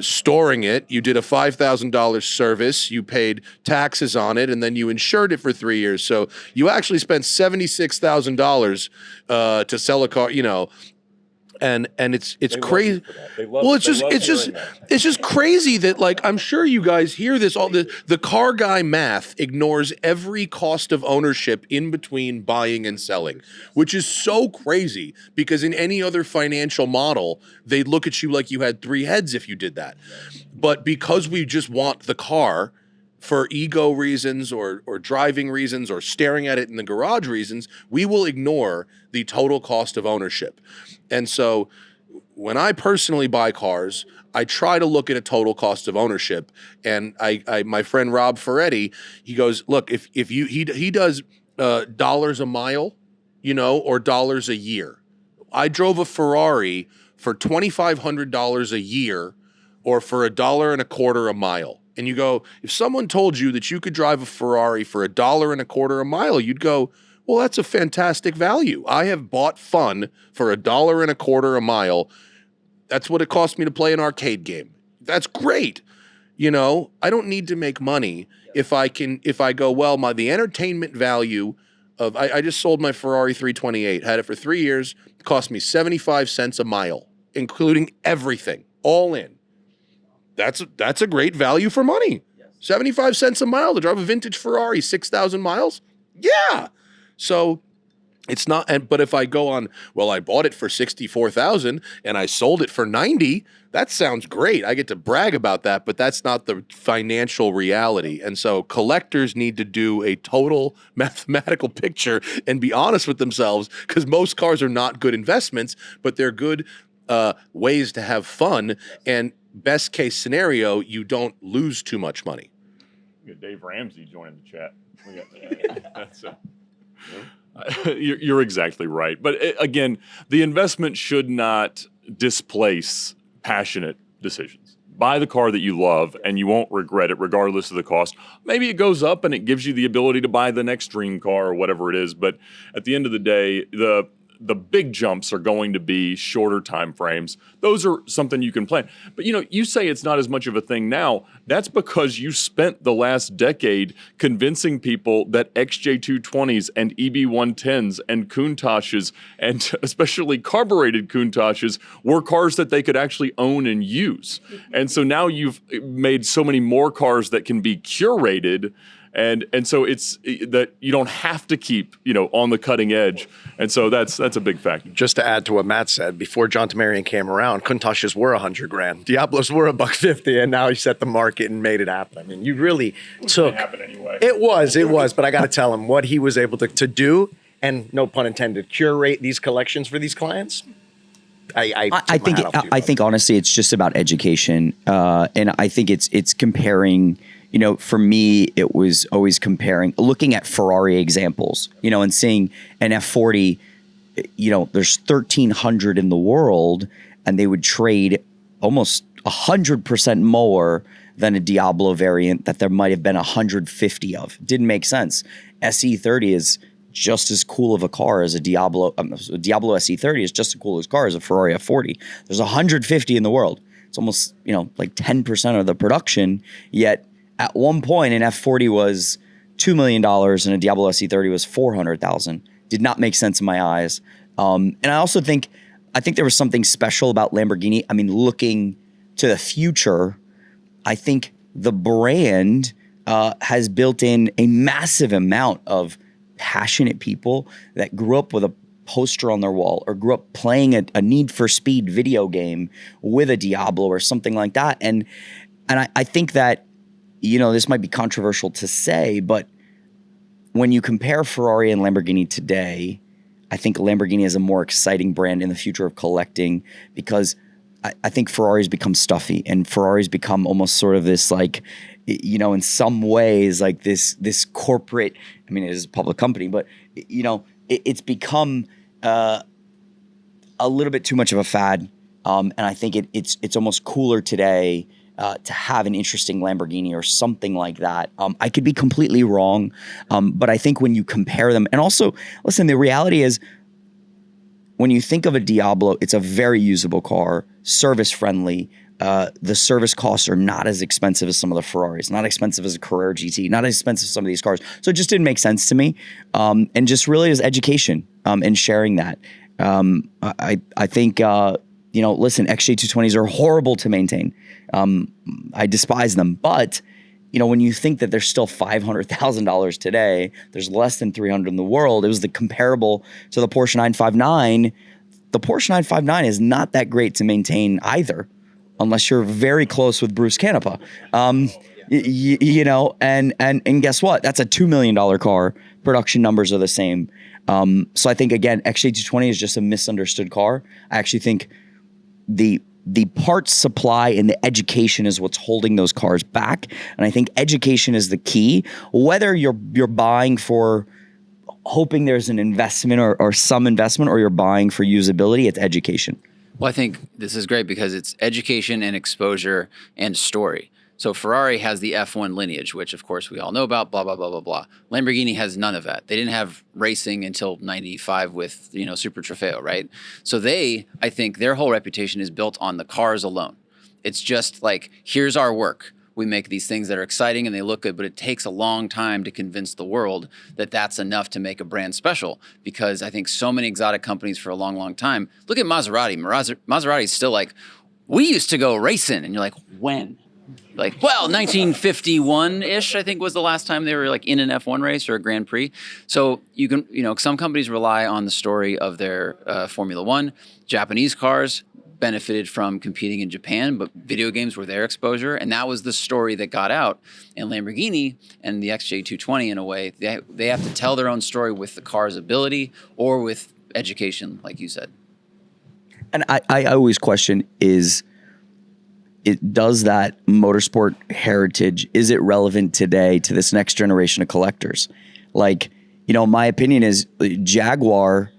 storing it. You did a $5,000 service. You paid taxes on it, and then you insured it for 3 years. So you actually spent $76,000 to sell a car. You know, and it's crazy. Well, it's just crazy that, like, I'm sure you guys hear this all. The car guy math ignores every cost of ownership in between buying and selling, which is so crazy, because in any other financial model, they'd look at you like you had three heads if you did that. But because we just want the car for ego reasons or driving reasons or staring at it in the garage reasons, we will ignore the total cost of ownership. And so when I personally buy cars, I try to look at a total cost of ownership. And I my friend Rob Ferretti, he goes, look, if he does dollars a mile, you know, or dollars a year. I drove a Ferrari for $2,500 a year, or for $1.25 a mile. And you go, if someone told you that you could drive a Ferrari for $1.25 a mile, you'd go, well, that's a fantastic value. I have bought fun for $1.25 a mile. That's what it cost me to play an arcade game. That's great. You know, I don't need to make money if I go, well, the entertainment value of, I just sold my Ferrari 328, had it for 3 years, cost me 75 cents a mile, including everything, all in. That's a great value for money. 75 cents a mile to drive a vintage Ferrari, 6,000 miles. Yeah. So It's not, but if I go on, well, I bought it for 64,000 and I sold it for 90, that sounds great. I get to brag about that, but that's not the financial reality. And so collectors need to do a total mathematical picture and be honest with themselves, because most cars are not good investments, but they're good ways to have fun. And best case scenario, you don't lose too much money. We got Dave Ramsey joining the chat. You're exactly right. But again, the investment should not displace passionate decisions. Buy the car that you love and you won't regret it regardless of the cost. Maybe it goes up and it gives you the ability to buy the next dream car or whatever it is. But at the end of the day, the big jumps are going to be shorter time frames. Those are something you can plan. But you say it's not as much of a thing now. That's because you spent the last decade convincing people that XJ220s and EB110s and Countachs, and especially carbureted Countachs, were cars that they could actually own and use. And so now you've made so many more cars that can be curated. And so it's that you don't have to keep, on the cutting edge. And so that's a big factor. Just to add to what Matt said, before John Tamarian came around, Countachs were $100,000. Diablos were $150, and now he set the market and made it happen. I mean, you really took. It happen anyway. It was, but I got to tell him what he was able to do, and no pun intended, curate these collections for these clients. I think honestly, it's just about education, and I think it's comparing. For me, it was always looking at Ferrari examples, and seeing an F40, there's 1,300 in the world, and they would trade almost 100% more than a Diablo variant that there might have been 150 of. Didn't make sense. SE30 is just as cool of a car as a Diablo. Diablo SE30 is just as cool as a car as a Ferrari F40. There's 150 in the world. It's almost, like 10% of the production, yet at one point, an F40 was $2 million and a Diablo SE30 was $400,000. Did not make sense in my eyes. And I also think there was something special about Lamborghini. I mean, looking to the future, I think the brand has built in a massive amount of passionate people that grew up with a poster on their wall or grew up playing a Need for Speed video game with a Diablo or something like that. And I think that, this might be controversial to say, but when you compare Ferrari and Lamborghini today, I think Lamborghini is a more exciting brand in the future of collecting, because I think Ferrari's become stuffy, and Ferrari's become almost sort of this, like, in some ways, like this corporate, I mean, it is a public company, but, it's become a little bit too much of a fad. And I think it's almost cooler today to have an interesting Lamborghini or something like that. I could be completely wrong, but I think when you compare them, and also, listen, the reality is, when you think of a Diablo, it's a very usable car, service friendly. The service costs are not as expensive as some of the Ferraris, not expensive as a Carrera GT, not as expensive as some of these cars. So it just didn't make sense to me. And just really is education and sharing that. I think, listen, XJ220s are horrible to maintain. I despise them, but when you think that there's still $500,000 today, there's less than 300 in the world. It was the comparable to the Porsche 959. The Porsche 959 is not that great to maintain either, unless you're very close with Bruce Canepa. And guess what? That's a $2 million car. Production numbers are the same. So I think, again, XJ220 is just a misunderstood car. I actually think the parts supply and the education is what's holding those cars back. And I think education is the key. Whether you're buying for hoping there's an investment or some investment, or you're buying for usability, it's education. Well, I think this is great because it's education and exposure and story. So Ferrari has the F1 lineage, which of course we all know about, blah, blah, blah, blah, blah. Lamborghini has none of that. They didn't have racing until 95 with, Super Trofeo, right? So I think their whole reputation is built on the cars alone. It's just like, here's our work. We make these things that are exciting and they look good, but it takes a long time to convince the world that that's enough to make a brand special, because I think so many exotic companies for a long, long time, look at Maserati. Maserati is still like, we used to go racing. And you're like, when? like, well, 1951-ish, I think was the last time they were like in an F1 race or a Grand Prix. So you can, some companies rely on the story of their Formula One. Japanese cars benefited from competing in Japan, but video games were their exposure, and that was the story that got out. And Lamborghini and the XJ220, in a way, they have to tell their own story with the car's ability or with education, like you said. And I always question does that motorsport heritage, is it relevant today to this next generation of collectors? Like, my opinion is Jaguar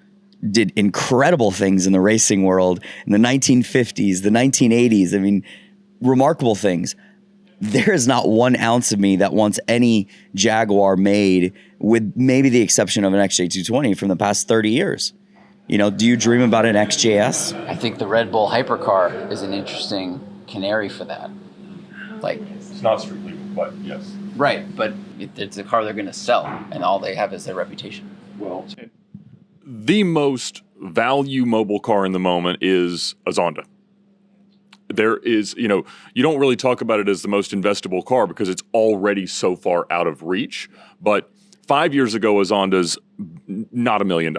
did incredible things in the racing world in the 1950s, the 1980s. I mean, remarkable things. There is not 1 ounce of me that wants any Jaguar made, with maybe the exception of an XJ220 from the past 30 years. Do you dream about an XJS? I think the Red Bull hypercar is an interesting canary for that. Like, It's not strictly, but yes. right, but it's a car they're going to sell, and all they have is their reputation. Well, the most value mobile car in the moment is a Zonda. There is, you don't really talk about it as the most investable car because it's already so far out of reach. But 5 years ago, a Zonda's not $1 million.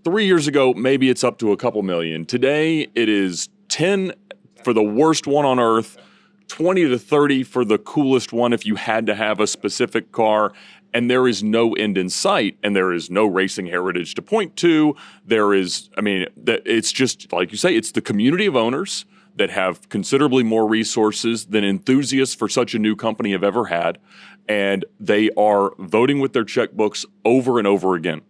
3 years ago, maybe it's up to a couple million. Today, it is 10 for the worst one on earth, 20 to 30 for the coolest one if you had to have a specific car, and there is no end in sight, and there is no racing heritage to point to. It's just, like you say, it's the community of owners that have considerably more resources than enthusiasts for such a new company have ever had, and they are voting with their checkbooks over and over again.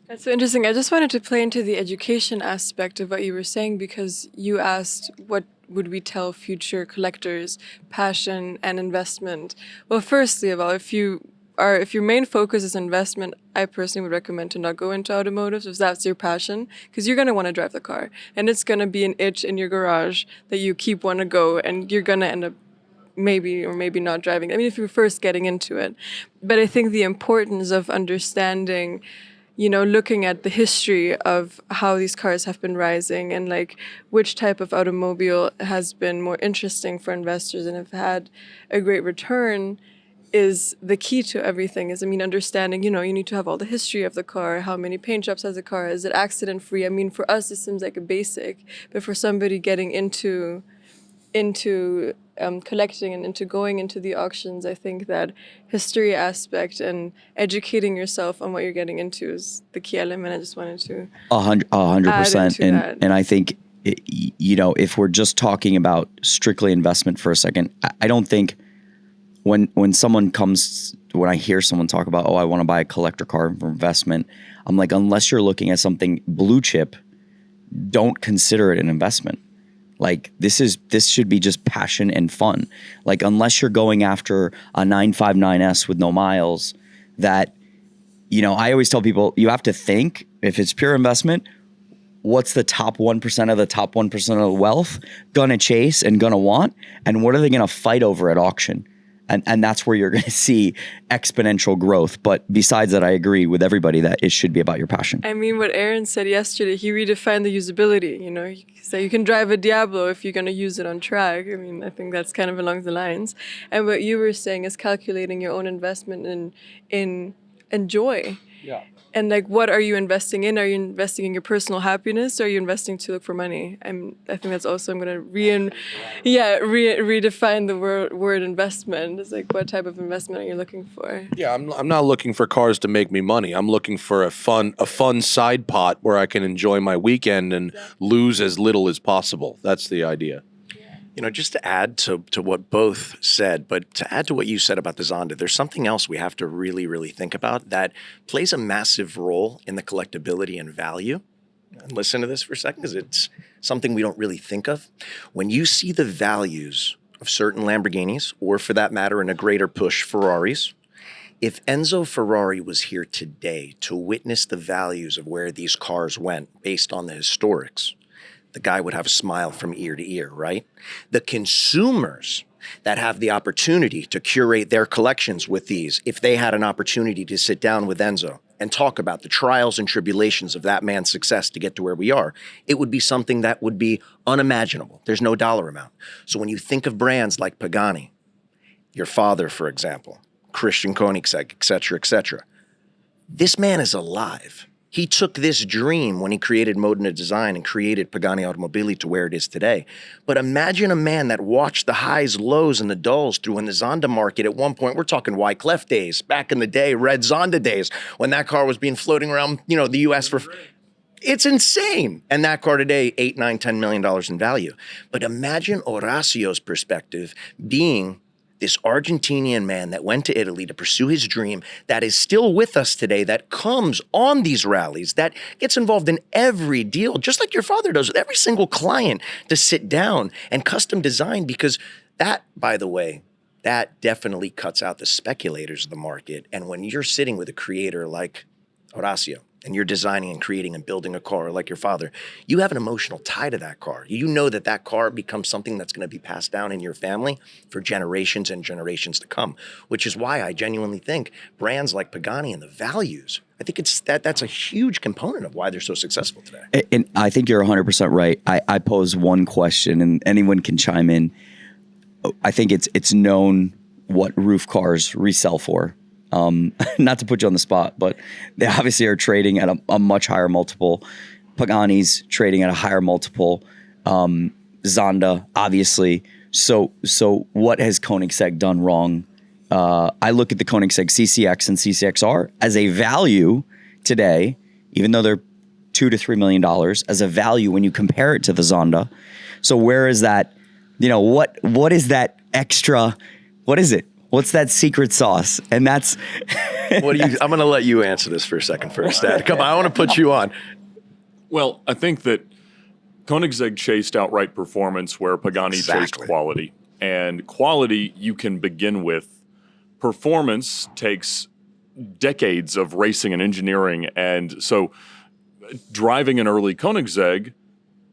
That's so interesting. I just wanted to play into the education aspect of what you were saying, because you asked what would we tell future collectors, passion and investment. Well, firstly of all, if your main focus is investment, I personally would recommend to not go into automotive if that's your passion, because you're going to want to drive the car, and it's going to be an itch in your garage that you keep want to go, and you're going to end up maybe or maybe not driving. I mean, if you're first getting into it. But I think the importance of understanding, looking at the history of how these cars have been rising, and like which type of automobile has been more interesting for investors and have had a great return, is the key to everything. Understanding, you need to have all the history of the car, how many paint jobs has the car, is it accident free? I mean, for us, it seems like a basic, but for somebody getting into collecting and into going into the auctions, I think that history aspect and educating yourself on what you're getting into is the key element. I just wanted to 100%. And I think, if we're just talking about strictly investment for a second, I don't think when I hear someone talk about, I want to buy a collector car for investment, I'm like, unless you're looking at something blue chip, don't consider it an investment. Like, this should be just passion and fun. Like, unless you're going after a 959S with no miles, that, I always tell people, you have to think, if it's pure investment, what's the top 1% of the top 1% of the wealth gonna chase and gonna want, and what are they gonna fight over at auction? And that's where you're going to see exponential growth. But besides that, I agree with everybody that it should be about your passion. I mean, what Aaron said yesterday, he redefined the usability. He said you can drive a Diablo if you're going to use it on track. I mean, I think that's kind of along the lines. And what you were saying is calculating your own investment in joy. Yeah. And like, what are you investing in? Are you investing in your personal happiness, or are you investing to look for money? I think that's also, I'm going to redefine the word investment. It's like, what type of investment are you looking for? Yeah, I'm not looking for cars to make me money. I'm looking for a fun side pot where I can enjoy my weekend and lose as little as possible. That's the idea. Just to add to what both said, but to add to what you said about the Zonda, there's something else we have to really, really think about that plays a massive role in the collectability and value. And listen to this for a second, because it's something we don't really think of. When you see the values of certain Lamborghinis, or for that matter, in a greater push, Ferraris, if Enzo Ferrari was here today to witness the values of where these cars went based on the historics, the guy would have a smile from ear to ear, right? The consumers that have the opportunity to curate their collections with these, if they had an opportunity to sit down with Enzo and talk about the trials and tribulations of that man's success to get to where we are, it would be something that would be unimaginable. There's no dollar amount. So when you think of brands like Pagani, your father, for example, Christian Koenigsegg, et cetera, this man is alive. He took this dream when he created Modena Design and created Pagani Automobili to where it is today. But imagine a man that watched the highs, lows, and the dulls through in the Zonda market. At one point, we're talking Wyclef days, back in the day, red Zonda days, when that car was being floating around, the U.S. for... It's insane. And that car today, $8, $9, $10 million in value. But imagine Horacio's perspective being this Argentinian man that went to Italy to pursue his dream, that is still with us today, that comes on these rallies, that gets involved in every deal, just like your father does with every single client, to sit down and custom design, because that, by the way, that definitely cuts out the speculators of the market. And when you're sitting with a creator like Horacio, and you're designing and creating and building a car like your father, you have an emotional tie to that car. You know that that car becomes something that's going to be passed down in your family for generations and generations to come, which is why I genuinely think brands like Pagani and the values, I think that's a huge component of why they're so successful today. And I think you're 100% right. I pose one question, and anyone can chime in. I think it's known what roof cars resell for. Not to put you on the spot, but they obviously are trading at a much higher multiple. Pagani's trading at a higher multiple. Zonda, obviously. So what has Koenigsegg done wrong? I look at the Koenigsegg CCX and CCXR as a value today, even though they're $2 to $3 million, as a value when you compare it to the Zonda. So where is that? What is that extra? What is it? What's that secret sauce? And that's... I'm going to let you answer this for a second first, Dad. Come on, I want to put you on. Well, I think that Koenigsegg chased outright performance where Pagani chased quality. And quality you can begin with. Performance takes decades of racing and engineering. And so driving an early Koenigsegg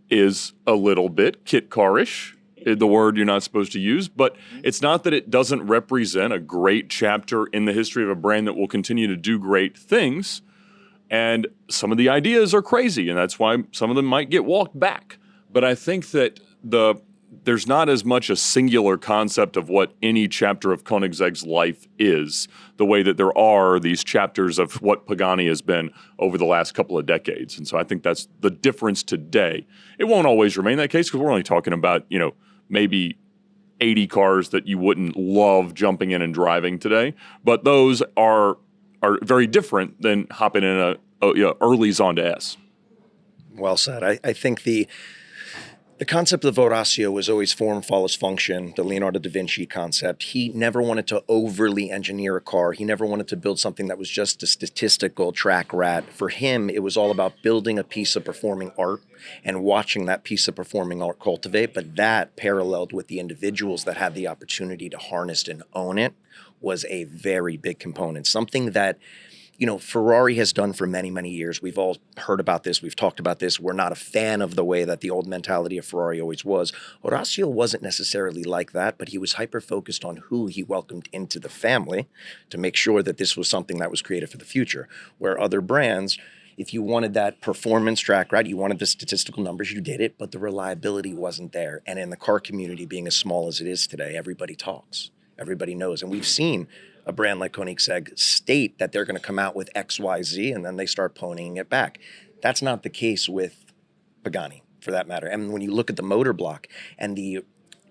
is a little bit kit car-ish, the word you're not supposed to use, but it's not that it doesn't represent a great chapter in the history of a brand that will continue to do great things. And some of the ideas are crazy, and that's why some of them might get walked back. But I think that there's not as much a singular concept of what any chapter of Koenigsegg's life is, the way that there are these chapters of what Pagani has been over the last couple of decades. And so I think that's the difference today. It won't always remain that case because we're only talking about, maybe 80 cars that you wouldn't love jumping in and driving today. But those are very different than hopping in a early Zonda S. Well said. I think the concept of Horacio was always form follows function, the Leonardo da Vinci concept. He never wanted to overly engineer a car. He never wanted to build something that was just a statistical track rat. For him, it was all about building a piece of performing art and watching that piece of performing art cultivate. But that paralleled with the individuals that had the opportunity to harness and own it was a very big component. Something that Ferrari has done for many, many years. We've all heard about this. We've talked about this. We're not a fan of the way that the old mentality of Ferrari always was. Horacio wasn't necessarily like that, but he was hyper-focused on who he welcomed into the family to make sure that this was something that was created for the future. Where other brands, if you wanted that performance track, right, you wanted the statistical numbers, you did it, but the reliability wasn't there. And in the car community being as small as it is today, everybody talks. Everybody knows. And we've seen a brand like Koenigsegg state that they're going to come out with X, Y, Z, and then they start ponying it back. That's not the case with Pagani, for that matter. And when you look at the motor block and the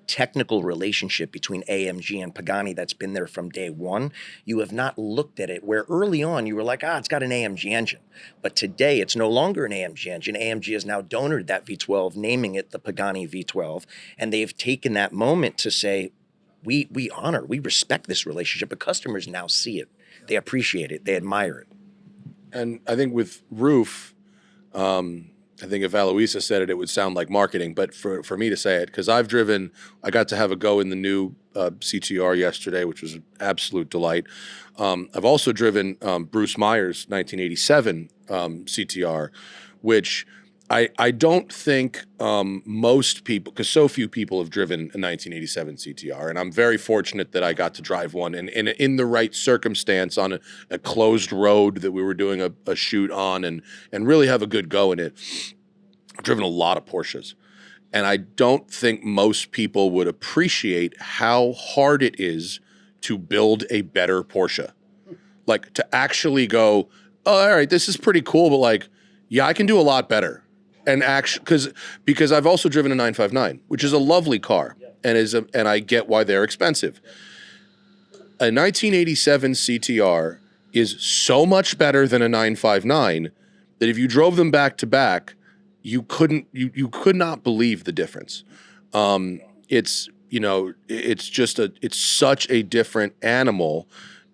technical relationship between AMG and Pagani that's been there from day one, you have not looked at it where early on you were like, it's got an AMG engine. But today it's no longer an AMG engine. AMG has now donored that V12, naming it the Pagani V12. And they've taken that moment to say, we respect this relationship, but customers now see it. They appreciate it. They admire it. And I think with Ruf, I think if Aloisa said it, it would sound like marketing. But for me to say it, because I got to have a go in the new CTR yesterday, which was an absolute delight. I've also driven Bruce Meyer's 1987 CTR, which I don't think most people, because so few people have driven a 1987 CTR, and I'm very fortunate that I got to drive one and in the right circumstance on a closed road that we were doing a shoot on and really have a good go in it. I've driven a lot of Porsches, and I don't think most people would appreciate how hard it is to build a better Porsche. Like, to actually go, oh, all right, this is pretty cool, but like, yeah, I can do a lot better. And actually, because I've also driven a 959, which is a lovely car, and I get why they're expensive. A 1987 CTR is so much better than a 959 that if you drove them back to back, you could not believe the difference. It's it's such a different animal,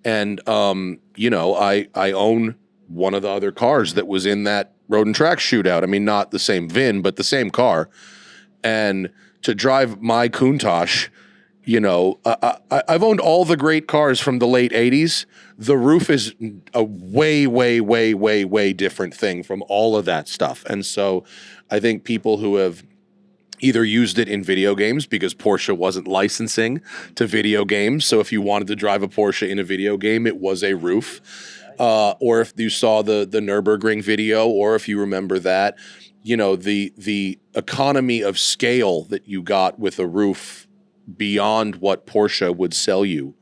and I own one of the other cars that was in that road and track shootout. I mean, not the same VIN, but the same car. And to drive my Countach, I've owned all the great cars from the late 80s. The roof is a way, way, way, way, way different thing from all of that stuff. And so I think people who have either used it in video games because Porsche wasn't licensing to video games. So if you wanted to drive a Porsche in a video game, it was a roof. Or if you saw the Nürburgring video, or if you remember that, the economy of scale that you got with a roof beyond what Porsche would sell you.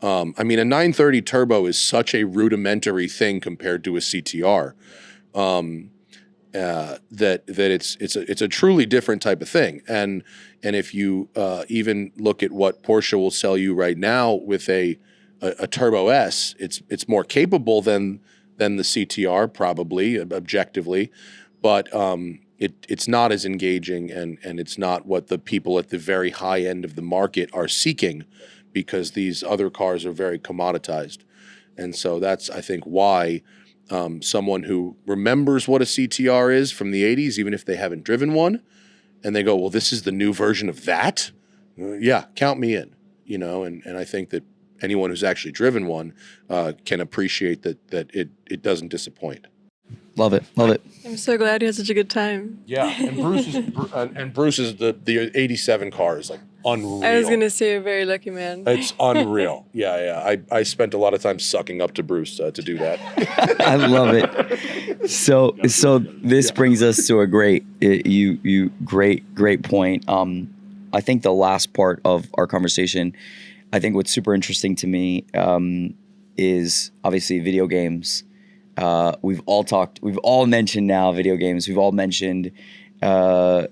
A 930 turbo is such a rudimentary thing compared to a CTR, that it's a truly different type of thing. And if you even look at what Porsche will sell you right now with a Turbo S, it's more capable than the CTR, probably objectively, but it's not as engaging, and it's not what the people at the very high end of the market are seeking, because these other cars are very commoditized. And so that's, I think, why someone who remembers what a CTR is from the 80s, even if they haven't driven one, and they go, well, this is the new version of that? Yeah, count me in, and I think that anyone who's actually driven one can appreciate that it doesn't disappoint. Love it. I'm so glad you had such a good time. Yeah, and Bruce is the 87 car is like unreal. I was gonna say, a very lucky man. It's unreal. Yeah. I spent a lot of time sucking up to Bruce to do that. I love it. So this brings us to a great point. I think the last part of our conversation, I think what's super interesting to me is obviously video games. We've all mentioned now video games. We've all mentioned, for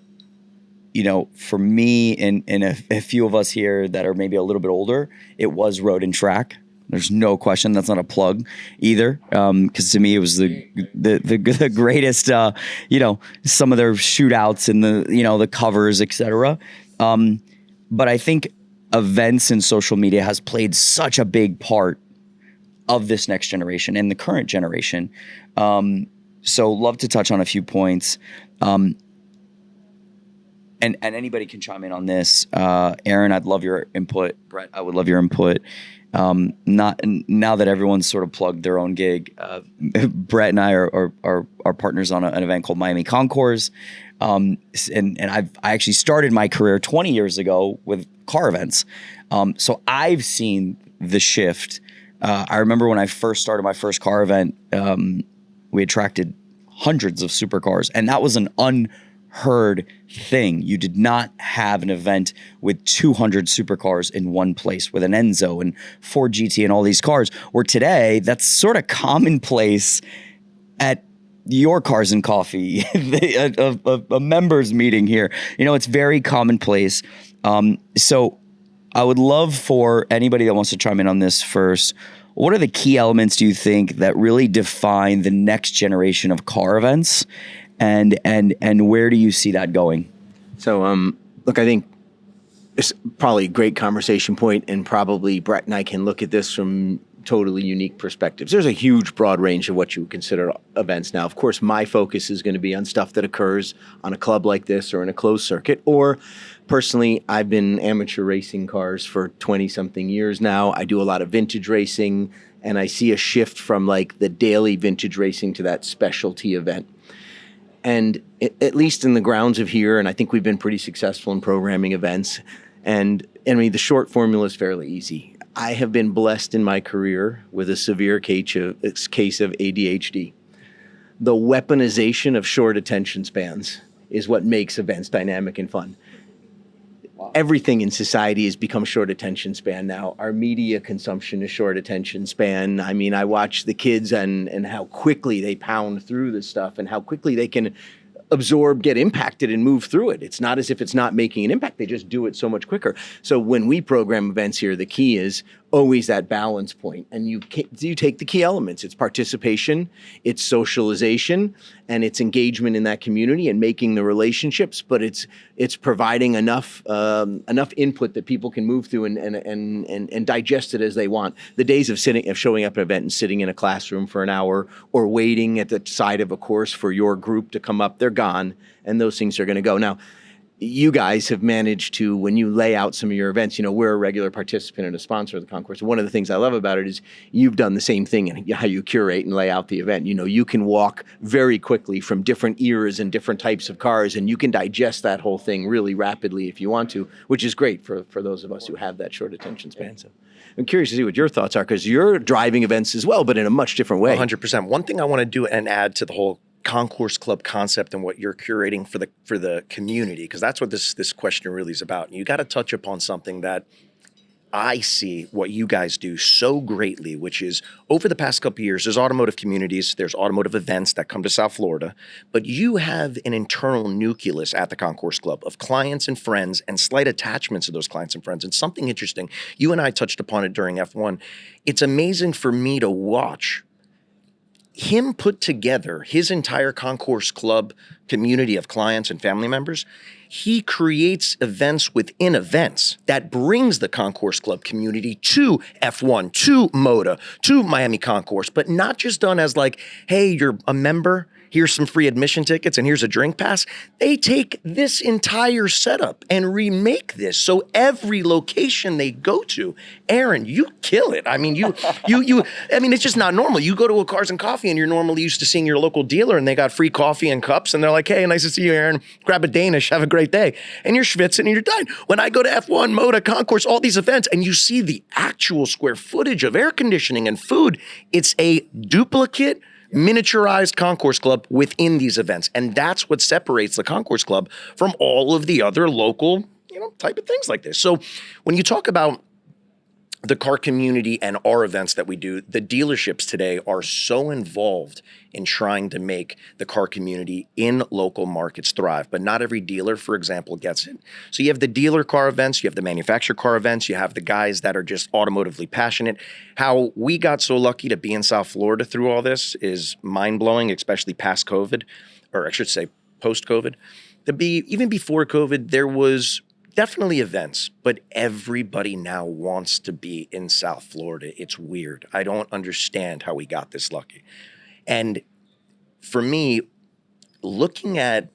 me and a few of us here that are maybe a little bit older, it was road and track. There's no question. That's not a plug either. Because to me, it was the greatest, some of their shootouts and the covers, etc. But I think events and social media has played such a big part of this next generation and the current generation. So love to touch on a few points. And anybody can chime in on this. Aaron, I'd love your input. Brett, I would love your input. Now that everyone's sort of plugged their own gig, Brett and I are partners on an event called Miami Concours. And I actually started my career 20 years ago with car events. So I've seen the shift. I remember when I first started my first car event, we attracted hundreds of supercars, and that was an unheard thing. You did not have an event with 200 supercars in one place with an Enzo and Ford GT and all these cars, where today that's sort of commonplace at your Cars and Coffee, a members meeting here. It's very commonplace. So I would love for anybody that wants to chime in on this first. What are the key elements, do you think, that really define the next generation of car events, and where do you see that going? So, look, I think it's probably a great conversation point, and probably Brett and I can look at this from totally unique perspectives. There's a huge broad range of what you would consider events now. Of course, my focus is going to be on stuff that occurs on a club like this or in a closed circuit. Or personally, I've been amateur racing cars for 20-something years now. I do a lot of vintage racing, and I see a shift from like the daily vintage racing to that specialty event. And at least in the grounds of here, and I think we've been pretty successful in programming events. And I mean, the short formula is fairly easy. I have been blessed in my career with a severe case of ADHD. The weaponization of short attention spans is what makes events dynamic and fun. Everything in society has become short attention span now. Our media consumption is short attention span. I mean, I watch the kids and how quickly they pound through this stuff and how quickly they can absorb, get impacted, and move through it. It's not as if it's not making an impact. They just do it so much quicker. So when we program events here, the key is always that balance point. And you take the key elements. It's participation, it's socialization, and it's engagement in that community and making the relationships. But it's providing enough input that people can move through and digest it as they want. The days of showing up at an event and sitting in a classroom for an hour or waiting at the side of a course for your group to come up, they're gone, and those things are going to go. Now, you guys have managed to, when you lay out some of your events, we're a regular participant and a sponsor of the Concours. One of the things I love about it is you've done the same thing in how you curate and lay out the event. You can walk very quickly from different eras and different types of cars, and you can digest that whole thing really rapidly if you want to, which is great for those of us who have that short attention span. So I'm curious to see what your thoughts are, because you're driving events as well, but in a much different way. 100%. One thing I want to do and add to the whole Concours Club concept and what you're curating for the community, because that's what this question really is about. And you got to touch upon something that I see what you guys do so greatly, which is over the past couple of years, there's automotive communities, there's automotive events that come to South Florida, but you have an internal nucleus at the Concours Club of clients and friends and slight attachments to those clients and friends. And something interesting, you and I touched upon it during F1. It's amazing for me to watch him put together his entire Concours Club community of clients and family members. He creates events within events that brings the Concours Club community to F1, to MOTA, to Miami Concours, but not just done as like, hey, you're a member, here's some free admission tickets, and here's a drink pass. They take this entire setup and remake this. So every location they go to, Aaron, you kill it. I mean, it's just not normal. You go to a Cars and Coffee and you're normally used to seeing your local dealer and they got free coffee and cups and they're like, hey, nice to see you, Aaron. Grab a Danish, have a great day. And you're schwitzing and you're done. When I go to F1, MOTA, Concours, all these events, and you see the actual square footage of air conditioning and food, it's a duplicate, miniaturized Concours Club within these events. And that's what separates the Concours Club from all of the other local, type of things like this. So when you talk about the car community and our events that we do, the dealerships today are so involved in trying to make the car community in local markets thrive. But not every dealer, for example, gets it. So you have the dealer car events, you have the manufacturer car events, you have the guys that are just automotively passionate. How we got so lucky to be in South Florida through all this is mind-blowing, especially past COVID, or I should say post-COVID. Even before COVID, there was definitely events, but everybody now wants to be in South Florida. It's weird. I don't understand how we got this lucky. And for me, looking at,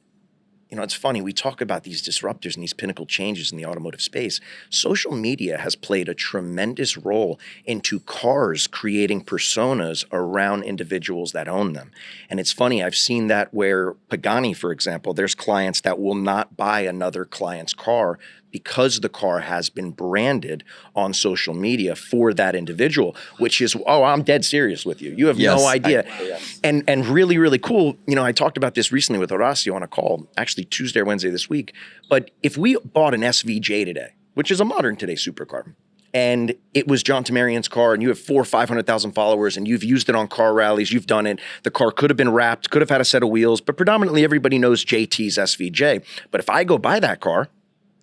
it's funny, we talk about these disruptors and these pinnacle changes in the automotive space. Social media has played a tremendous role into cars creating personas around individuals that own them. And it's funny, I've seen that where Pagani, for example, there's clients that will not buy another client's car because the car has been branded on social media for that individual, which is, I'm dead serious with you. You have no idea. And really, really cool. I talked about this recently with Horacio on a call, actually Tuesday or Wednesday this week. But if we bought an SVJ today, which is a modern today supercar, and it was John Tamarian's car, and you have 400,000 or 500,000 followers, and you've used it on car rallies, you've done it. The car could have been wrapped, could have had a set of wheels, but predominantly everybody knows JT's SVJ. But if I go buy that car,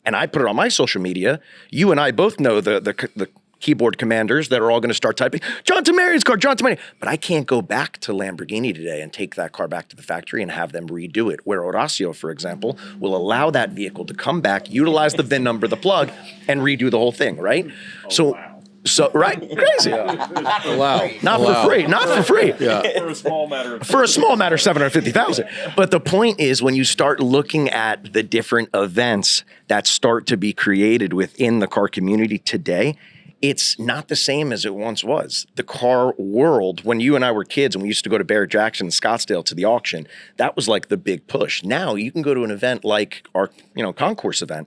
and I put it on my social media, you and I both know the keyboard commanders that are all going to start typing, John Tamarian's car, John Tamarian. But I can't go back to Lamborghini today and take that car back to the factory and have them redo it. Where Horacio, for example, will allow that vehicle to come back, utilize the VIN number, the plug, and redo the whole thing, right? So, right? Crazy. Wow. Not for free. Not for free. Yeah. For a small matter. For a small matter, 750,000. But the point is, when you start looking at the different events that start to be created within the car community today, it's not the same as it once was. The car world, when you and I were kids and we used to go to Barrett-Jackson, Scottsdale to the auction, that was like the big push. Now you can go to an event like our, concourse event,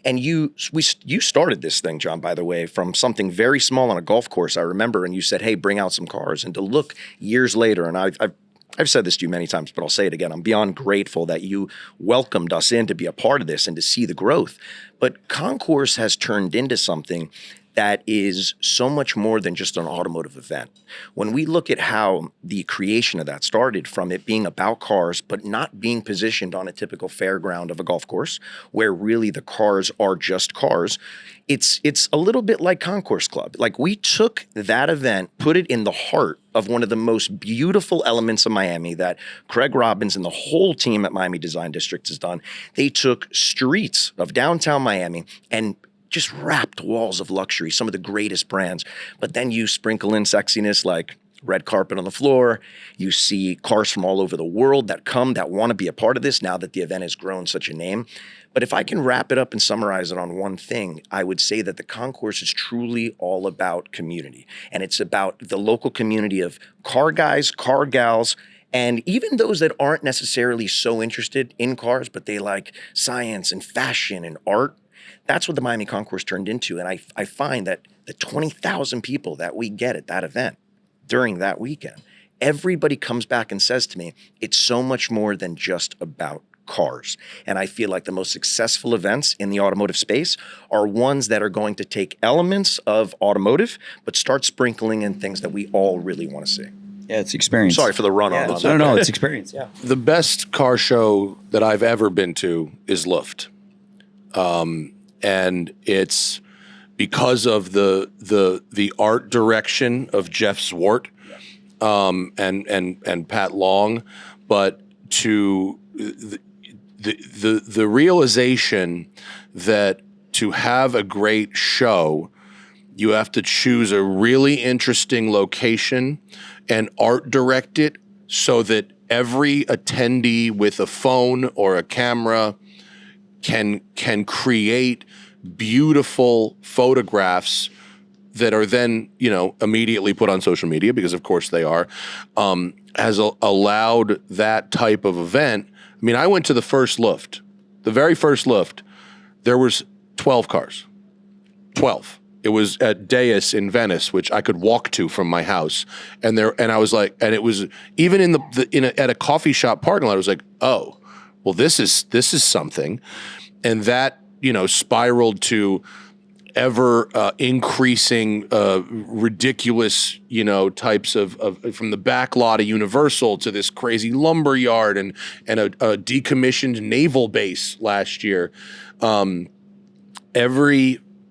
and you started this thing, John, by the way, from something very small on a golf course, I remember, and you said, hey, bring out some cars. And to look years later, and I've said this to you many times, but I'll say it again. I'm beyond grateful that you welcomed us in to be a part of this and to see the growth. But Concours has turned into something that is so much more than just an automotive event. When we look at how the creation of that started, from it being about cars, but not being positioned on a typical fairground of a golf course, where really the cars are just cars, it's a little bit like Concours Club. Like, we took that event, put it in the heart of one of the most beautiful elements of Miami that Craig Robbins and the whole team at Miami Design District has done. They took streets of downtown Miami and just wrapped walls of luxury, some of the greatest brands. But then you sprinkle in sexiness like red carpet on the floor. You see cars from all over the world that want to be a part of this now that the event has grown such a name. But if I can wrap it up and summarize it on one thing, I would say that the concourse is truly all about community. And it's about the local community of car guys, car gals, and even those that aren't necessarily so interested in cars, but they like science and fashion and art. That's what the Miami Concourse turned into. And I find that the 20,000 people that we get at that event during that weekend, everybody comes back and says to me, it's so much more than just about cars. And I feel like the most successful events in the automotive space are ones that are going to take elements of automotive, but start sprinkling in things that we all really want to see. Yeah, it's experience. Sorry for the run-on. No, it's experience, yeah. The best car show that I've ever been to is Luft. And it's because of the art direction of Jeff Zwart and Pat Long, but to the realization that to have a great show, you have to choose a really interesting location and art direct it so that every attendee with a phone or a camera can create beautiful photographs that are then, immediately put on social media, because of course they are, has allowed that type of event. I mean, I went to the first Luft, the very first Luft. There was 12 cars, 12. It was at Deus in Venice, which I could walk to from my house, and I was like, and it was even at a coffee shop parking lot. I was like, oh, well, this is something, and that spiraled to ever increasing ridiculous types of from the back lot of Universal to this crazy lumber yard and a decommissioned naval base last year.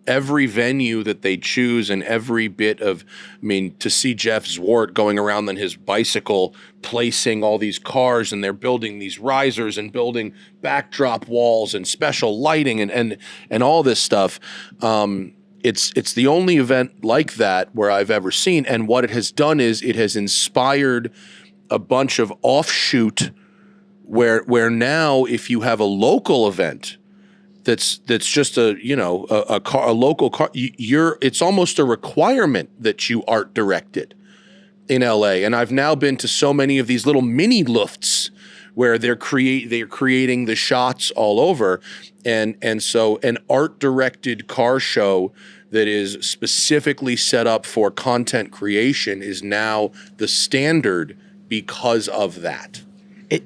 Every venue that they choose and every bit of, to see Jeff Zwart going around on his bicycle, placing all these cars, and they're building these risers and building backdrop walls and special lighting and all this stuff. It's the only event like that where I've ever seen. And what it has done is it has inspired a bunch of offshoot where now if you have a local event that's just a local car, it's almost a requirement that you art direct it in LA. And I've now been to so many of these little mini Lufts where they're creating the shots all over, and so an art directed car show that is specifically set up for content creation is now the standard because of that.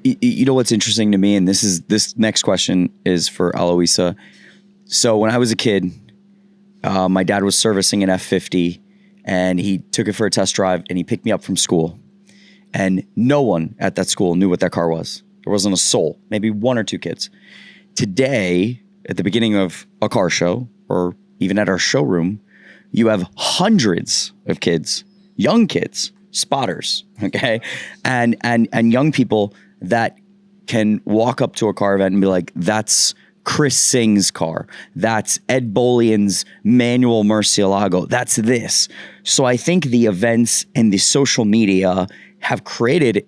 You know what's interesting to me, and this next question is for Aloisa. So when I was a kid, my dad was servicing an F50, and he took it for a test drive, and he picked me up from school. And no one at that school knew what that car was. There wasn't a soul, maybe one or two kids. Today, at the beginning of a car show, or even at our showroom, you have hundreds of kids, young kids, spotters, okay, and young people that can walk up to a car event and be like, that's Chris Singh's car. That's Ed Bolian's manual Murcielago. That's this. So I think the events and the social media have created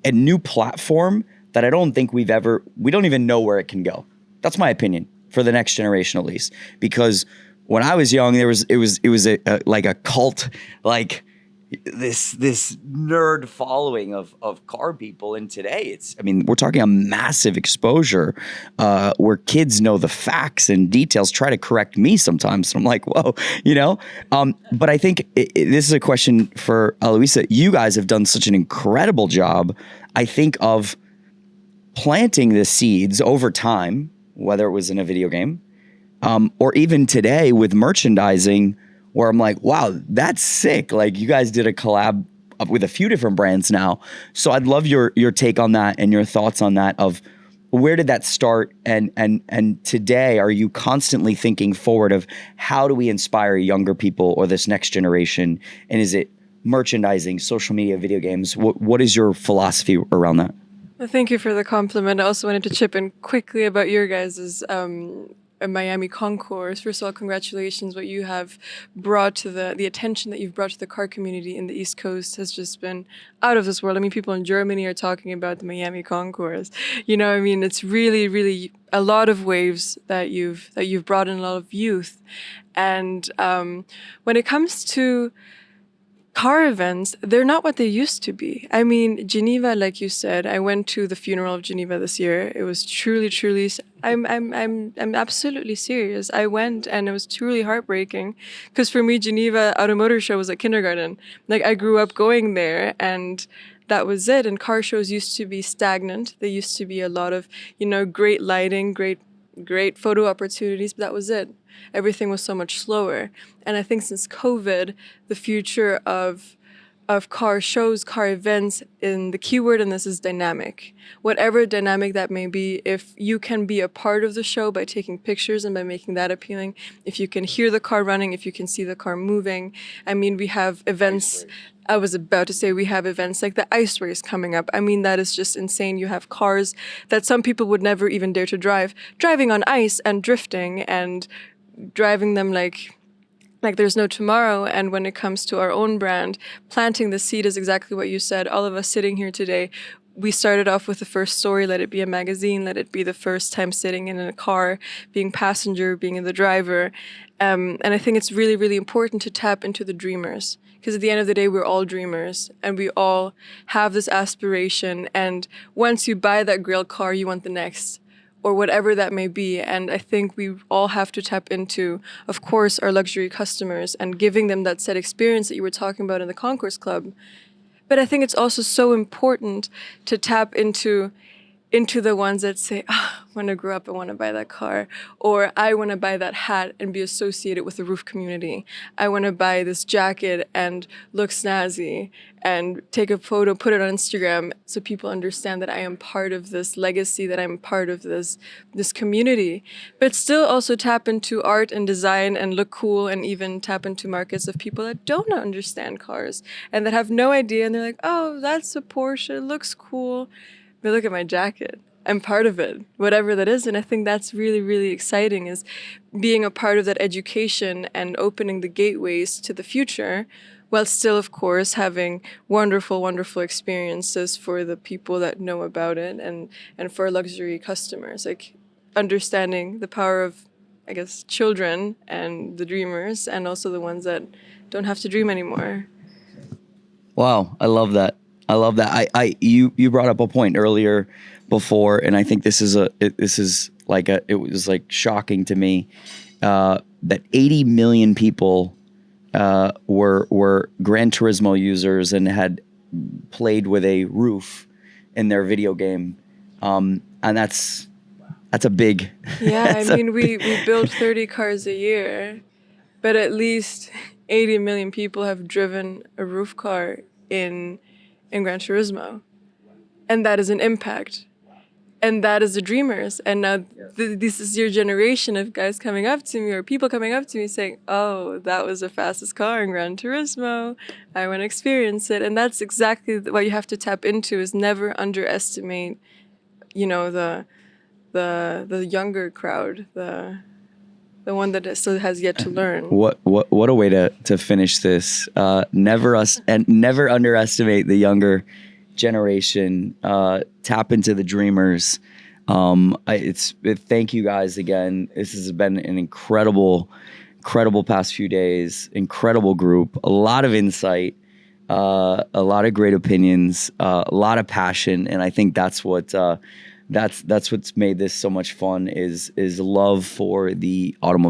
a new platform that I don't think we don't even know where it can go. That's my opinion for the next generation, at least, because when I was young, it was like a cult, like this nerd following of car people. And today we're talking a massive exposure where kids know the facts and details, try to correct me sometimes. So I'm like, whoa, but I think this is a question for Aloisa. You guys have done such an incredible job, I think, of planting the seeds over time, whether it was in a video game or even today with merchandising, where I'm like, wow, that's sick. Like, you guys did a collab with a few different brands now. So I'd love your take on that and your thoughts on that, of where did that start? And today, are you constantly thinking forward of how do we inspire younger people or this next generation? And is it merchandising, social media, video games? What is your philosophy around that? Well, thank you for the compliment. I also wanted to chip in quickly about your guys' Miami Concours. First of all, congratulations. What you have brought to the attention that you've brought to the car community in the East Coast has just been out of this world. I mean, people in Germany are talking about the Miami Concours. It's really, really a lot of waves that you've brought in, a lot of youth. And when it comes to car events, they're not what they used to be. I mean, Geneva, like you said, I went to the funeral of Geneva this year. It was truly, I'm absolutely serious. I went and it was truly heartbreaking, because for me, Geneva Automotive Show was like kindergarten. Like, I grew up going there, and that was it. And car shows used to be stagnant. There used to be a lot of, great lighting, great photo opportunities, but that was it. Everything was so much slower. And I think since COVID, the future of car shows, car events, and the keyword in this is dynamic. Whatever dynamic that may be, if you can be a part of the show by taking pictures and by making that appealing, if you can hear the car running, if you can see the car moving. I mean, we have events. I was about to say we have events like the ice race coming up. I mean, that is just insane. You have cars that some people would never even dare to driving on ice and drifting and driving them like there's no tomorrow. And when it comes to our own brand, planting the seed is exactly what you said. All of us sitting here today, we started off with the first story, let it be a magazine, let it be the first time sitting in a car, being passenger, being the driver. And I think it's really, really important to tap into the dreamers, because at the end of the day, we're all dreamers and we all have this aspiration. And once you buy that grail car, you want the next, or whatever that may be. And I think we all have to tap into, of course, our luxury customers and giving them that set experience that you were talking about in the Concours Club. But I think it's also so important to tap into the ones that say, when I grow up, I want to buy that car, or I want to buy that hat and be associated with the Ruf community. I want to buy this jacket and look snazzy and take a photo, put it on Instagram, so people understand that I am part of this legacy, that I'm part of this community. But still also tap into art and design and look cool, and even tap into markets of people that don't understand cars and that have no idea, and they're like, oh, that's a Porsche, it looks cool. But look at my jacket. I'm part of it, whatever that is. And I think that's really, really exciting, is being a part of that education and opening the gateways to the future, while still, of course, having wonderful, wonderful experiences for the people that know about it, and for our luxury customers, like understanding the power of, I guess, children and the dreamers, and also the ones that don't have to dream anymore. Wow, I love that. You brought up a point earlier before, and I think it was shocking to me that 80 million people were Gran Turismo users and had played with a roof in their video game, and that's a big. Yeah, I mean, we build 30 cars a year, but at least 80 million people have driven a roof car in Gran Turismo. And that is an impact. And that is the dreamers. And now this is your generation of guys coming up to me, or people coming up to me saying, oh, that was the fastest car in Gran Turismo. I want to experience it. And that's exactly what you have to tap into, is never underestimate, the younger crowd, the one that still has yet to learn. What a way to finish this. Never underestimate the younger generation. Tap into the dreamers. Thank you guys again. This has been an incredible incredible past few days, incredible group, a lot of insight, a lot of great opinions, a lot of passion, and I think that's what's made this so much fun is love for the automobile